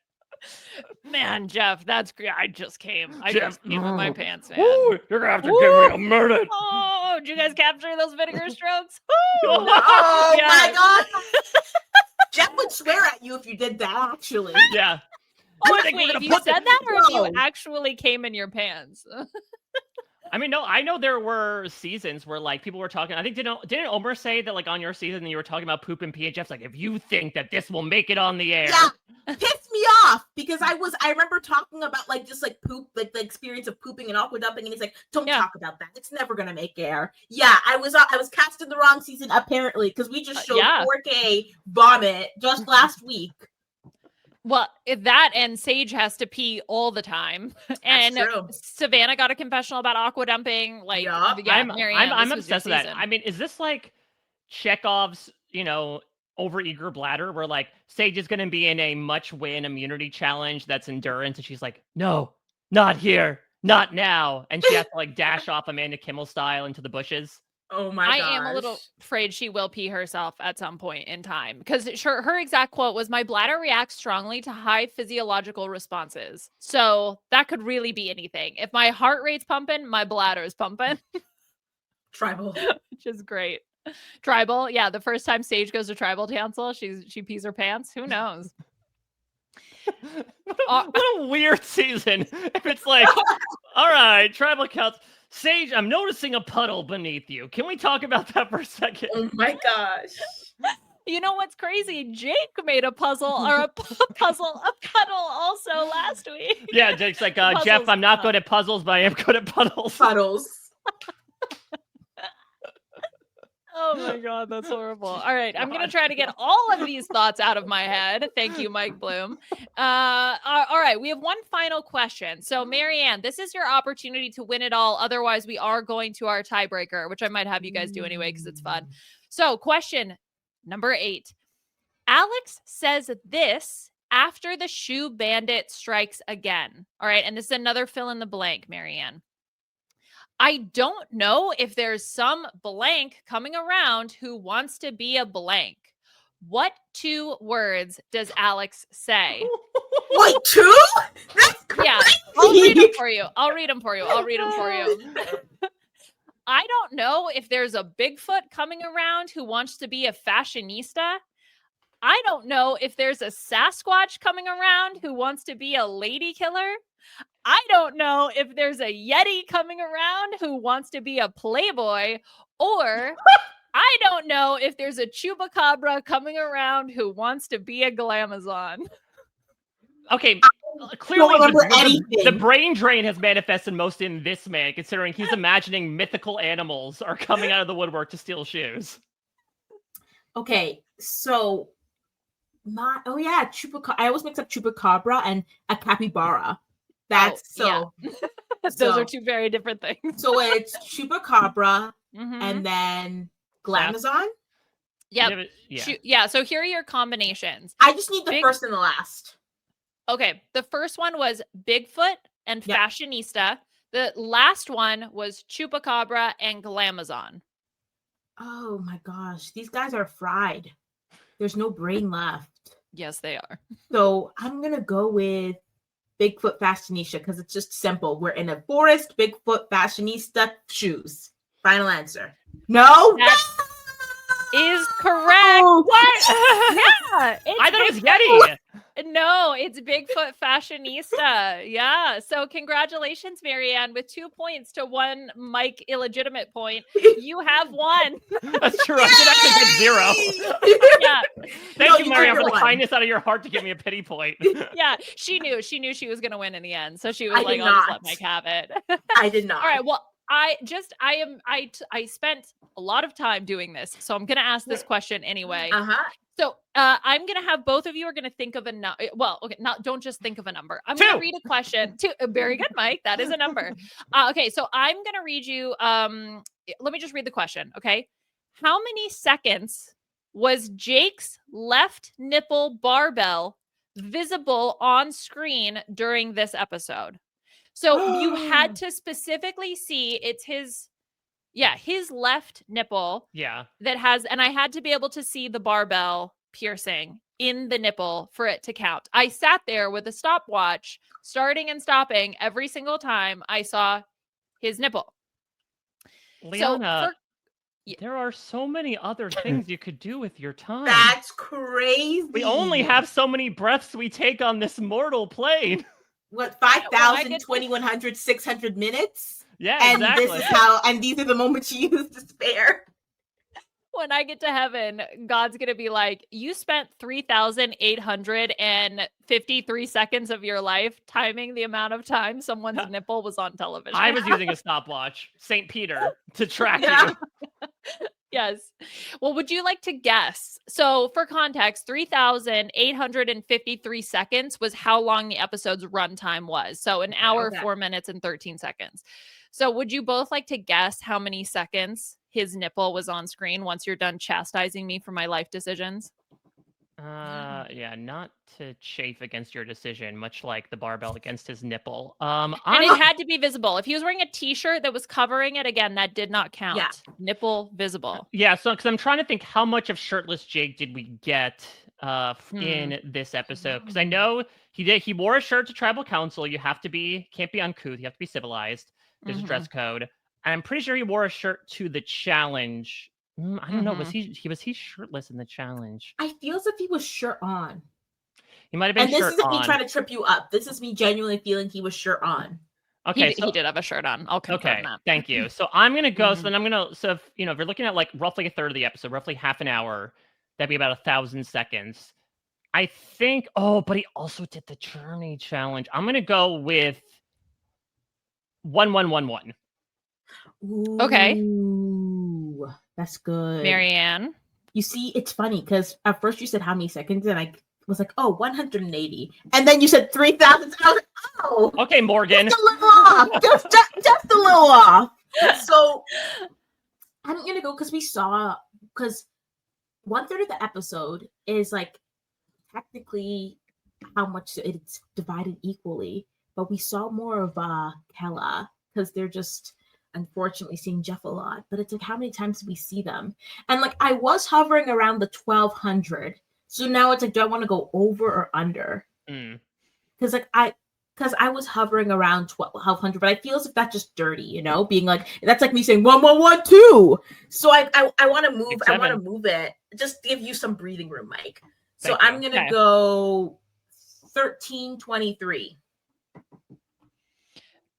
Man, Jeff, that's great. I just came. I just came with my pants, man. Ooh, you're gonna have to give me a minute. Oh, did you guys capture those vinegar strokes? Oh my god. Jeff would swear at you if you did that, actually. Yeah. Wait, if you said that or if you actually came in your pants? I mean, no, I know there were seasons where, like, people were talking. I think didn't Omer say that, like, on your season you were talking about poop and pee, and Jeff's like, if you think that this will make it on the air. Yeah, pissed me off because I remember talking about, like, just like poop, like the experience of pooping and aqua dumping, and he's like, don't talk about that. It's never gonna make air. Yeah, I was cast in the wrong season apparently because we just showed 4K vomit just last week. Well, that and Sage has to pee all the time. And Savannah got a confessional about aqua dumping. Like, I'm obsessed with that. I mean, is this like Chekhov's, overeager bladder where, like, Sage is going to be in a much win immunity challenge that's endurance, and she's like, no, not here, not now. And she has to, like, dash off Amanda Kimmel style into the bushes. Oh my gosh. I am a little afraid she will pee herself at some point in time because her exact quote was, my bladder reacts strongly to high physiological responses. So that could really be anything. If my heart rate's pumping, my bladder is pumping. Tribal. Which is great. Tribal. Yeah. The first time Sage goes to tribal council, she pees her pants. Who knows? What a weird season. If it's like, all right, tribal council. Sage, I'm noticing a puddle beneath you. Can we talk about that for a second? Oh my gosh. You know what's crazy? Jake made a puzzle or a puddle also last week. Yeah, Jake's like, Puzzles, Jeff, I'm not good at puzzles, but I am good at puddles. Puddles. Oh my God, that's horrible. All right, I'm going to try to get all of these thoughts out of my head. Thank you, Mike Bloom. All right, we have one final question. So, Maryanne, this is your opportunity to win it all. Otherwise, we are going to our tiebreaker, which I might have you guys do anyway because it's fun. So, question number 8. Alex says this after the shoe bandit strikes again. All right, and this is another fill in the blank, Maryanne. I don't know if there's some blank coming around who wants to be a blank. What 2 words does Alex say? Wait, 2? That's crazy. Yeah, I'll read them for you. I don't know if there's a Bigfoot coming around who wants to be a fashionista. I don't know if there's a Sasquatch coming around who wants to be a lady killer. I don't know if there's a Yeti coming around who wants to be a playboy, or I don't know if there's a chupacabra coming around who wants to be a glamazon. Okay, clearly remember the anything. brain drain has manifested most in this man, considering he's imagining mythical animals are coming out of the woodwork to steal shoes. Okay, so chupacabra. I always mix up chupacabra and a capybara. That's Those are 2 very different things. So it's chupacabra and then glamazon. Yep. Yeah. So here are your combinations. I just need the first and the last. Okay. The first one was Bigfoot and fashionista. The last one was chupacabra and glamazon. Oh my gosh. These guys are fried. There's no brain left. Yes, they are. So I'm going to go with Bigfoot fashionista because it's just simple. We're in a forest, Bigfoot fashionista shoes. Final answer. No? That is correct. Oh. What? Yeah. I thought it was Yeti. No, it's Bigfoot fashionista. Yeah. So congratulations, Maryanne, with 2 points to 1 Mike illegitimate point. You have won. That's true. I did actually get 0. Yeah. Thank you, Maryanne, for the kindness out of your heart to give me a pity point. Yeah. She knew she was going to win in the end. So she was like, I'll just let Mike have it. I did not. All right. Well, I spent a lot of time doing this, so I'm going to ask this question anyway. So I'm going to have both of you are going to think of a number. Well, okay, don't just think of a number. I'm going to read a question. 2. Very good, Mike. That is a number. Okay, so I'm going to read you. Let me just read the question. Okay, how many seconds was Jake's left nipple barbell visible on screen during this episode? So you had to specifically see it's his left nipple. Yeah. That has, and I had to be able to see the barbell piercing in the nipple for it to count. I sat there with a stopwatch, starting and stopping every single time I saw his nipple. Liana, there are so many other things you could do with your time. That's crazy. We only have so many breaths we take on this mortal plane. What, 5,000, 2,100, 600 minutes? Yeah, and exactly. This is and these are the moments you use to spare. When I get to heaven, God's going to be like, you spent 3,853 seconds of your life timing the amount of time someone's nipple was on television. I was using a stopwatch, St. Peter, to track you. Yes. Well, would you like to guess? So for context, 3,853 seconds was how long the episode's runtime was. So an hour, 4 minutes, and 13 seconds. So would you both like to guess how many seconds his nipple was on screen once you're done chastising me for my life decisions? Yeah, not to chafe against your decision, much like the barbell against his nipple. And it had to be visible. If he was wearing a t-shirt that was covering it, again, that did not count. Yeah. Nipple visible. Yeah, so because I'm trying to think how much of shirtless Jake did we get in this episode? Because I know he wore a shirt to tribal council. You have to can't be uncouth. You have to be civilized. There's a dress code. And I'm pretty sure he wore a shirt to the challenge. I don't know. Was he shirtless in the challenge? I feel as if he was shirt on. He might have been shirt on. And this isn't me trying to trip you up. This is me genuinely feeling he was shirt on. Okay, he did have a shirt on. I'll confirm that. Thank you. So I'm gonna go. So then I'm gonna. So if you're looking at like roughly a third of the episode, roughly half an hour, That'd be about 1,000 seconds. I think. Oh, but he also did the Journey challenge. I'm gonna go with 1111. Okay. Ooh, that's good. Maryanne. You see, it's funny because at first you said how many seconds, and I was like, oh, 180. And then you said 3,000. I was like, oh. Okay, Morgan. Just a little off. Just a little off. So I'm going to go because because 1/3 of the episode is like technically how much it's divided equally. But we saw more of Kella because they're just unfortunately seeing Jeff a lot, but it's like how many times do we see them? And like I was hovering around the 1,200, so now it's like, do I want to go over or under? Because I was hovering around 1,200, but I feel as if that's just dirty, being like that's like me saying 1112. So I want to move. I want to move it. Just give you some breathing room, Mike. So I'm gonna go 1323.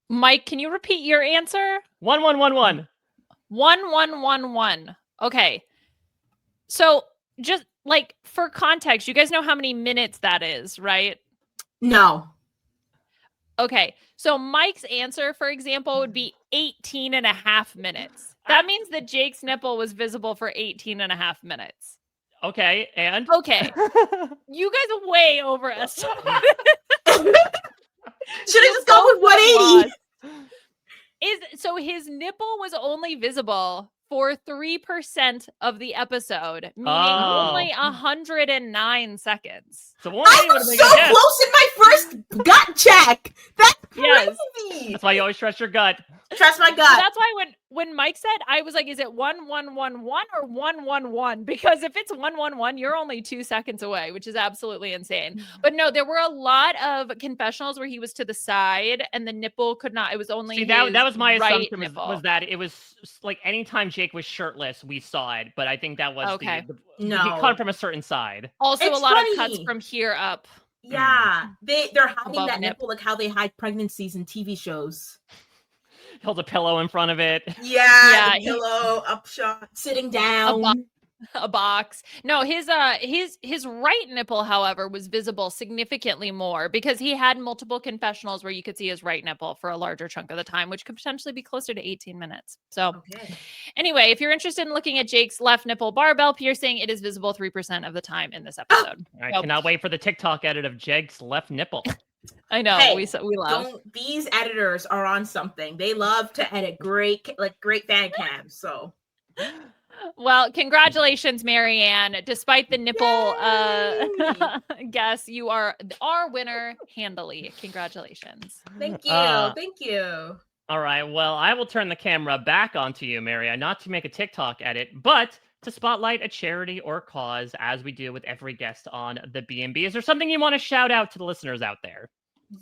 Mike, can you repeat your answer? 1111. 1111. Okay. So just like for context, you guys know how many minutes that is, right? No. Okay. So Mike's answer, for example, would be 18 and a half minutes. That means that Jake's nipple was visible for 18 and a half minutes. Okay. And? Okay. You guys are way overestimated. Should I just go with 180? So his nipple was only visible for 3% of the episode, meaning only 109 seconds. So I was so close in my first gut check. That's crazy. That's why you always trust your gut. Trust my gut. So that's why when Mike said, I was like, is it 1111 or 111? Because if it's 111, you're only 2 seconds away, which is absolutely insane. But no, there were a lot of confessionals where he was to the side and the nipple could not. It was only that was my right assumption was that it was like anytime Jake was shirtless, we saw it. But I think that was he cut from a certain side. Also, a lot of cuts from here up. Yeah, they're hiding that nipple like how they hide pregnancies in TV shows. Held a pillow in front of it. Yeah, pillow, upshot, sitting down. A box. No, his right nipple, however, was visible significantly more because he had multiple confessionals where you could see his right nipple for a larger chunk of the time, which could potentially be closer to 18 minutes. So anyway, if you're interested in looking at Jake's left nipple barbell piercing, it is visible 3% of the time in this episode. I cannot wait for the TikTok edit of Jake's left nipple. I know. Hey, we love. These editors are on something. They love to edit great fan cams. So well, congratulations, Maryanne. Despite the nipple guess, you are our winner handily. Congratulations. Thank you. Thank you. All right. Well, I will turn the camera back onto you, Maryanne, not to make a TikTok edit, but to spotlight a charity or cause as we do with every guest on the B&B. Is there something you want to shout out to the listeners out there?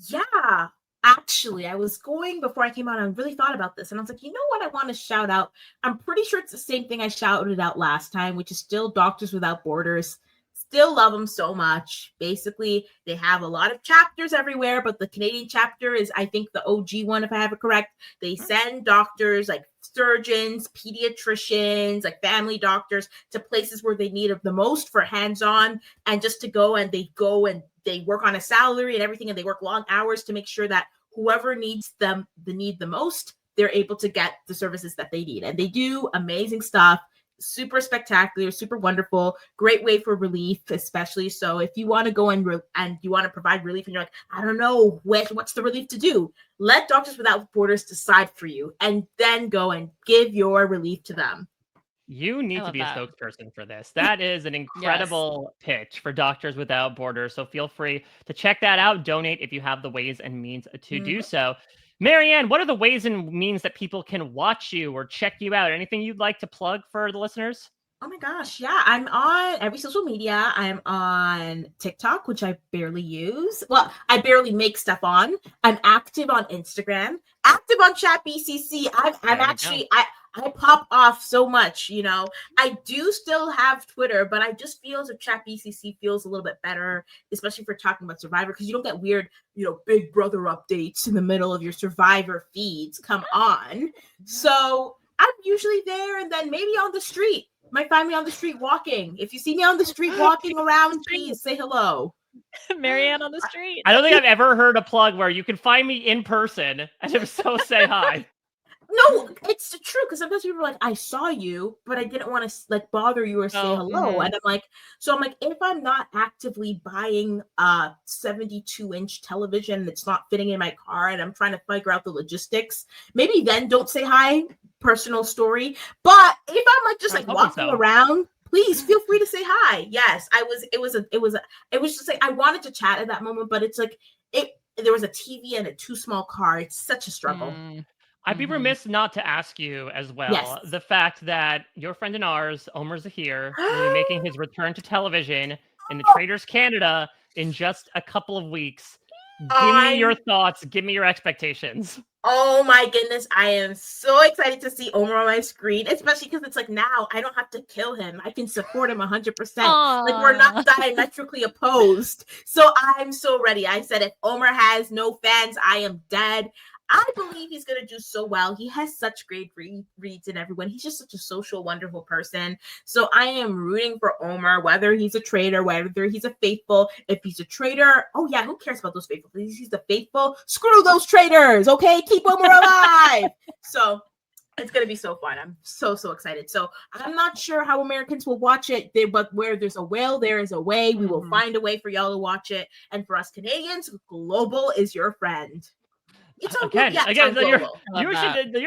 Yeah. Actually, I was going before I came on. I really thought about this, and I was like, you know what? I want to shout out. I'm pretty sure it's the same thing I shouted out last time, which is still Doctors Without Borders. Still love them so much. Basically, they have a lot of chapters everywhere, but the Canadian chapter is, I think, the OG one, if I have it correct. They send doctors like surgeons, pediatricians, like family doctors to places where they need it the most for hands-on and just to go and they work on a salary and everything, and they work long hours to make sure that whoever needs them the most, they're able to get the services that they need. And they do amazing stuff. Super spectacular, super wonderful, great way for relief, especially. So if you want to go and you want to provide relief and you're like, I don't know what's the relief to do, let Doctors Without Borders decide for you and then go and give your relief to them. You need to be a spokesperson for this. That is an incredible pitch for Doctors Without Borders. So feel free to check that out. Donate if you have the ways and means to do so. Maryanne, what are the ways and means that people can watch you or check you out? Anything you'd like to plug for the listeners? Oh my gosh, yeah. I'm on every social media. I'm on TikTok, which I barely use. Well, I barely make stuff on. I'm active on Instagram, active on Chat BCC. I pop off so much, I do still have Twitter, but I just feel as if Chat BCC feels a little bit better, especially for talking about Survivor, because you don't get weird, Big Brother updates in the middle of your Survivor feeds. Come on. So I'm usually there, and then maybe on the street. might find me on the street walking. If you see me on the street walking around, please say hello. Maryanne on the street. I don't think I've ever heard a plug where you can find me in person, and if so, say hi. No, it's true because sometimes people are like, I saw you, but I didn't want to like bother you or say hello. And I'm like, if I'm not actively buying a 72-inch television that's not fitting in my car and I'm trying to figure out the logistics, maybe then don't say hi. Personal story. But if I'm like just like walking around, please feel free to say hi. Yes, it was just like I wanted to chat at that moment, but it's like there was a TV and a too small car. It's such a struggle. I'd be remiss not to ask you as well. Yes. The fact that your friend and ours, Omer Zahir, will be making his return to television in the Traders Canada in just a couple of weeks. Give me your thoughts. Give me your expectations. Oh my goodness, I am so excited to see Omer on my screen, especially because it's like now I don't have to kill him. I can support him 100%. Like we're not diametrically opposed. So I'm so ready. I said if Omer has no fans, I am dead. I believe he's going to do so well. He has such great reads in everyone. He's just such a social, wonderful person. So I am rooting for Omer, whether he's a traitor, whether he's a faithful. If he's a traitor, oh yeah, who cares about those faithful? If he's the faithful, screw those traitors, okay? Keep Omer alive. So it's going to be so fun. I'm so excited. So I'm not sure how Americans will watch it, but where there's a will, there is a way. We will find a way for y'all to watch it. And for us Canadians, global is your friend. It's all again, good. Yeah,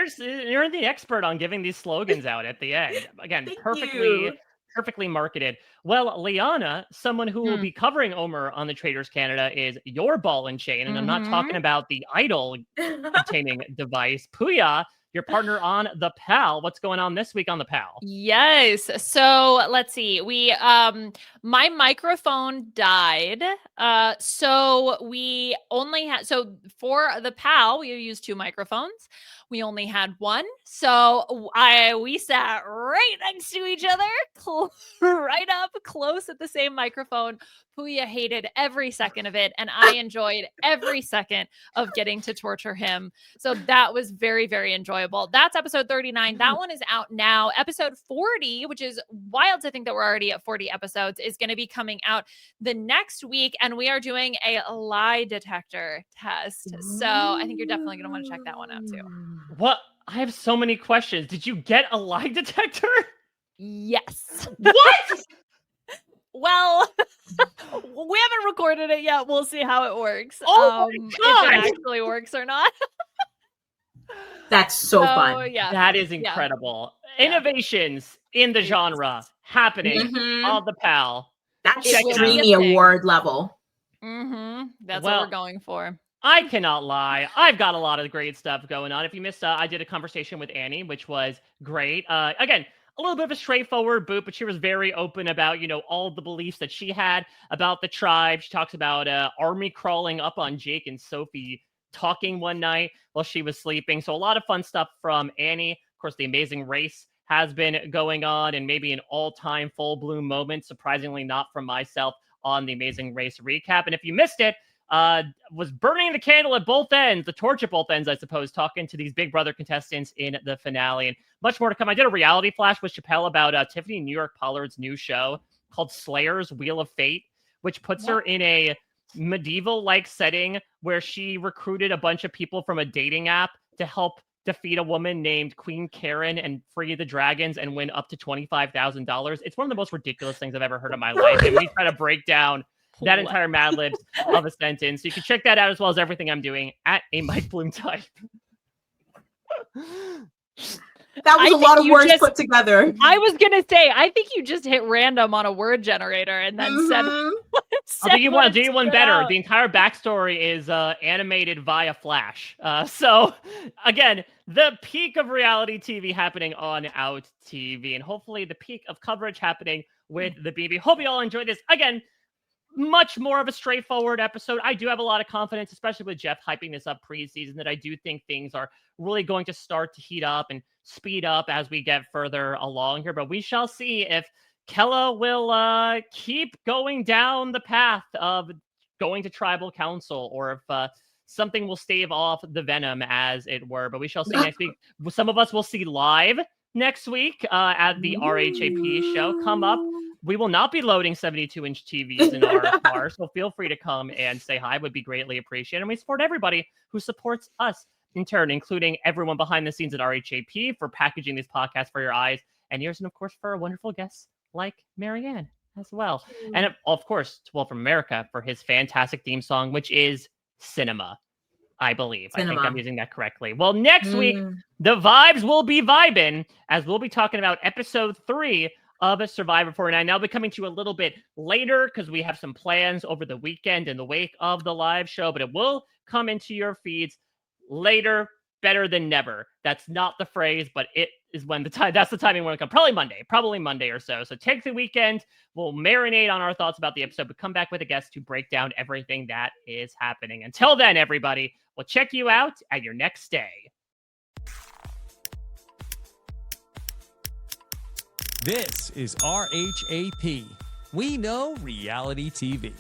so you're the expert on giving these slogans out at the end. Again, perfectly marketed. Well, Liana, someone who will be covering Omer on the Traders Canada, is your ball and chain, and I'm not talking about the idol containing device. Puya, your partner on the PAL. What's going on this week on the PAL? Yes. So let's see. My microphone died. So we only had, for the PAL, we used 2 microphones. We only had one. So we sat right next to each other, right up close at the same microphone. Puya hated every second of it, and I enjoyed every second of getting to torture him. So that was very, very enjoyable. That's episode 39. That one is out now. Episode 40, which is wild to think that we're already at 40 episodes, is going to be coming out the next week, and we are doing a lie detector test. So I think you're definitely going to want to check that one out too. What? I have so many questions. Did you get a lie detector? Yes. What? Well, we haven't recorded it yet. We'll see how it works. Oh my God. If it actually works or not. That's so fun. Yeah. That is incredible. Yeah. Innovations in the genre happening on the PAL. That's Streamy Award level. That's what we're going for. I cannot lie. I've got a lot of great stuff going on. If you missed, I did a conversation with Annie, which was great. Again, a little bit of a straightforward boot, but she was very open about, all the beliefs that she had about the tribe. She talks about army crawling up on Jake and Sophie talking one night while she was sleeping. So a lot of fun stuff from Annie. Of course, the Amazing Race has been going on, and maybe an all-time full bloom moment, surprisingly not from myself, on the Amazing Race recap. And if you missed it, was burning the candle at both ends, the torch at both ends, I suppose, talking to these Big Brother contestants in the finale. And much more to come. I did a reality flash with Chappelle about Tiffany New York Pollard's new show called Slayer's Wheel of Fate, which puts her in a medieval-like setting where she recruited a bunch of people from a dating app to help defeat a woman named Queen Karen and free the dragons and win up to $25,000. It's one of the most ridiculous things I've ever heard in my life. And we try to break down that entire Mad Libs of a sentence. So you can check that out as well as everything I'm doing at a Mike Bloom type. That was a lot of words put together. I was going to say, I think you just hit random on a word generator and then said I'll do you one better. The entire backstory is animated via Flash. So, again, the peak of reality TV happening on Out TV, and hopefully the peak of coverage happening with the BB. Hope you all enjoyed this. Again, much more of a straightforward episode. I do have a lot of confidence, especially with Jeff hyping this up preseason, that I do think things are really going to start to heat up and speed up as we get further along here. But we shall see if Kella will keep going down the path of going to tribal council, or if something will stave off the venom, as it were. But we shall see next week. Some of us will see live next week at the RHAP show. Come up. We will not be loading 72-inch TVs in our car, so feel free to come and say hi. Would be greatly appreciated. And we support everybody who supports us in turn, including everyone behind the scenes at RHAP for packaging these podcasts for your eyes and ears, and of course for our wonderful guests like Maryanne as well. And of course, to Will from America for his fantastic theme song, which is Cinema, I believe. Cinema. I think I'm using that correctly. Well, next week, the vibes will be vibing as we'll be talking about episode 3 of Survivor 49. Now, I'll be coming to you a little bit later because we have some plans over the weekend in the wake of the live show, but it will come into your feeds later, better than never. That's not the phrase, but it is when the time. That's the timing when it comes. Probably Monday or so. So take the weekend. We'll marinate on our thoughts about the episode, but come back with a guest to break down everything that is happening. Until then, everybody, we'll check you out at your next stay. This is RHAP. We know reality TV.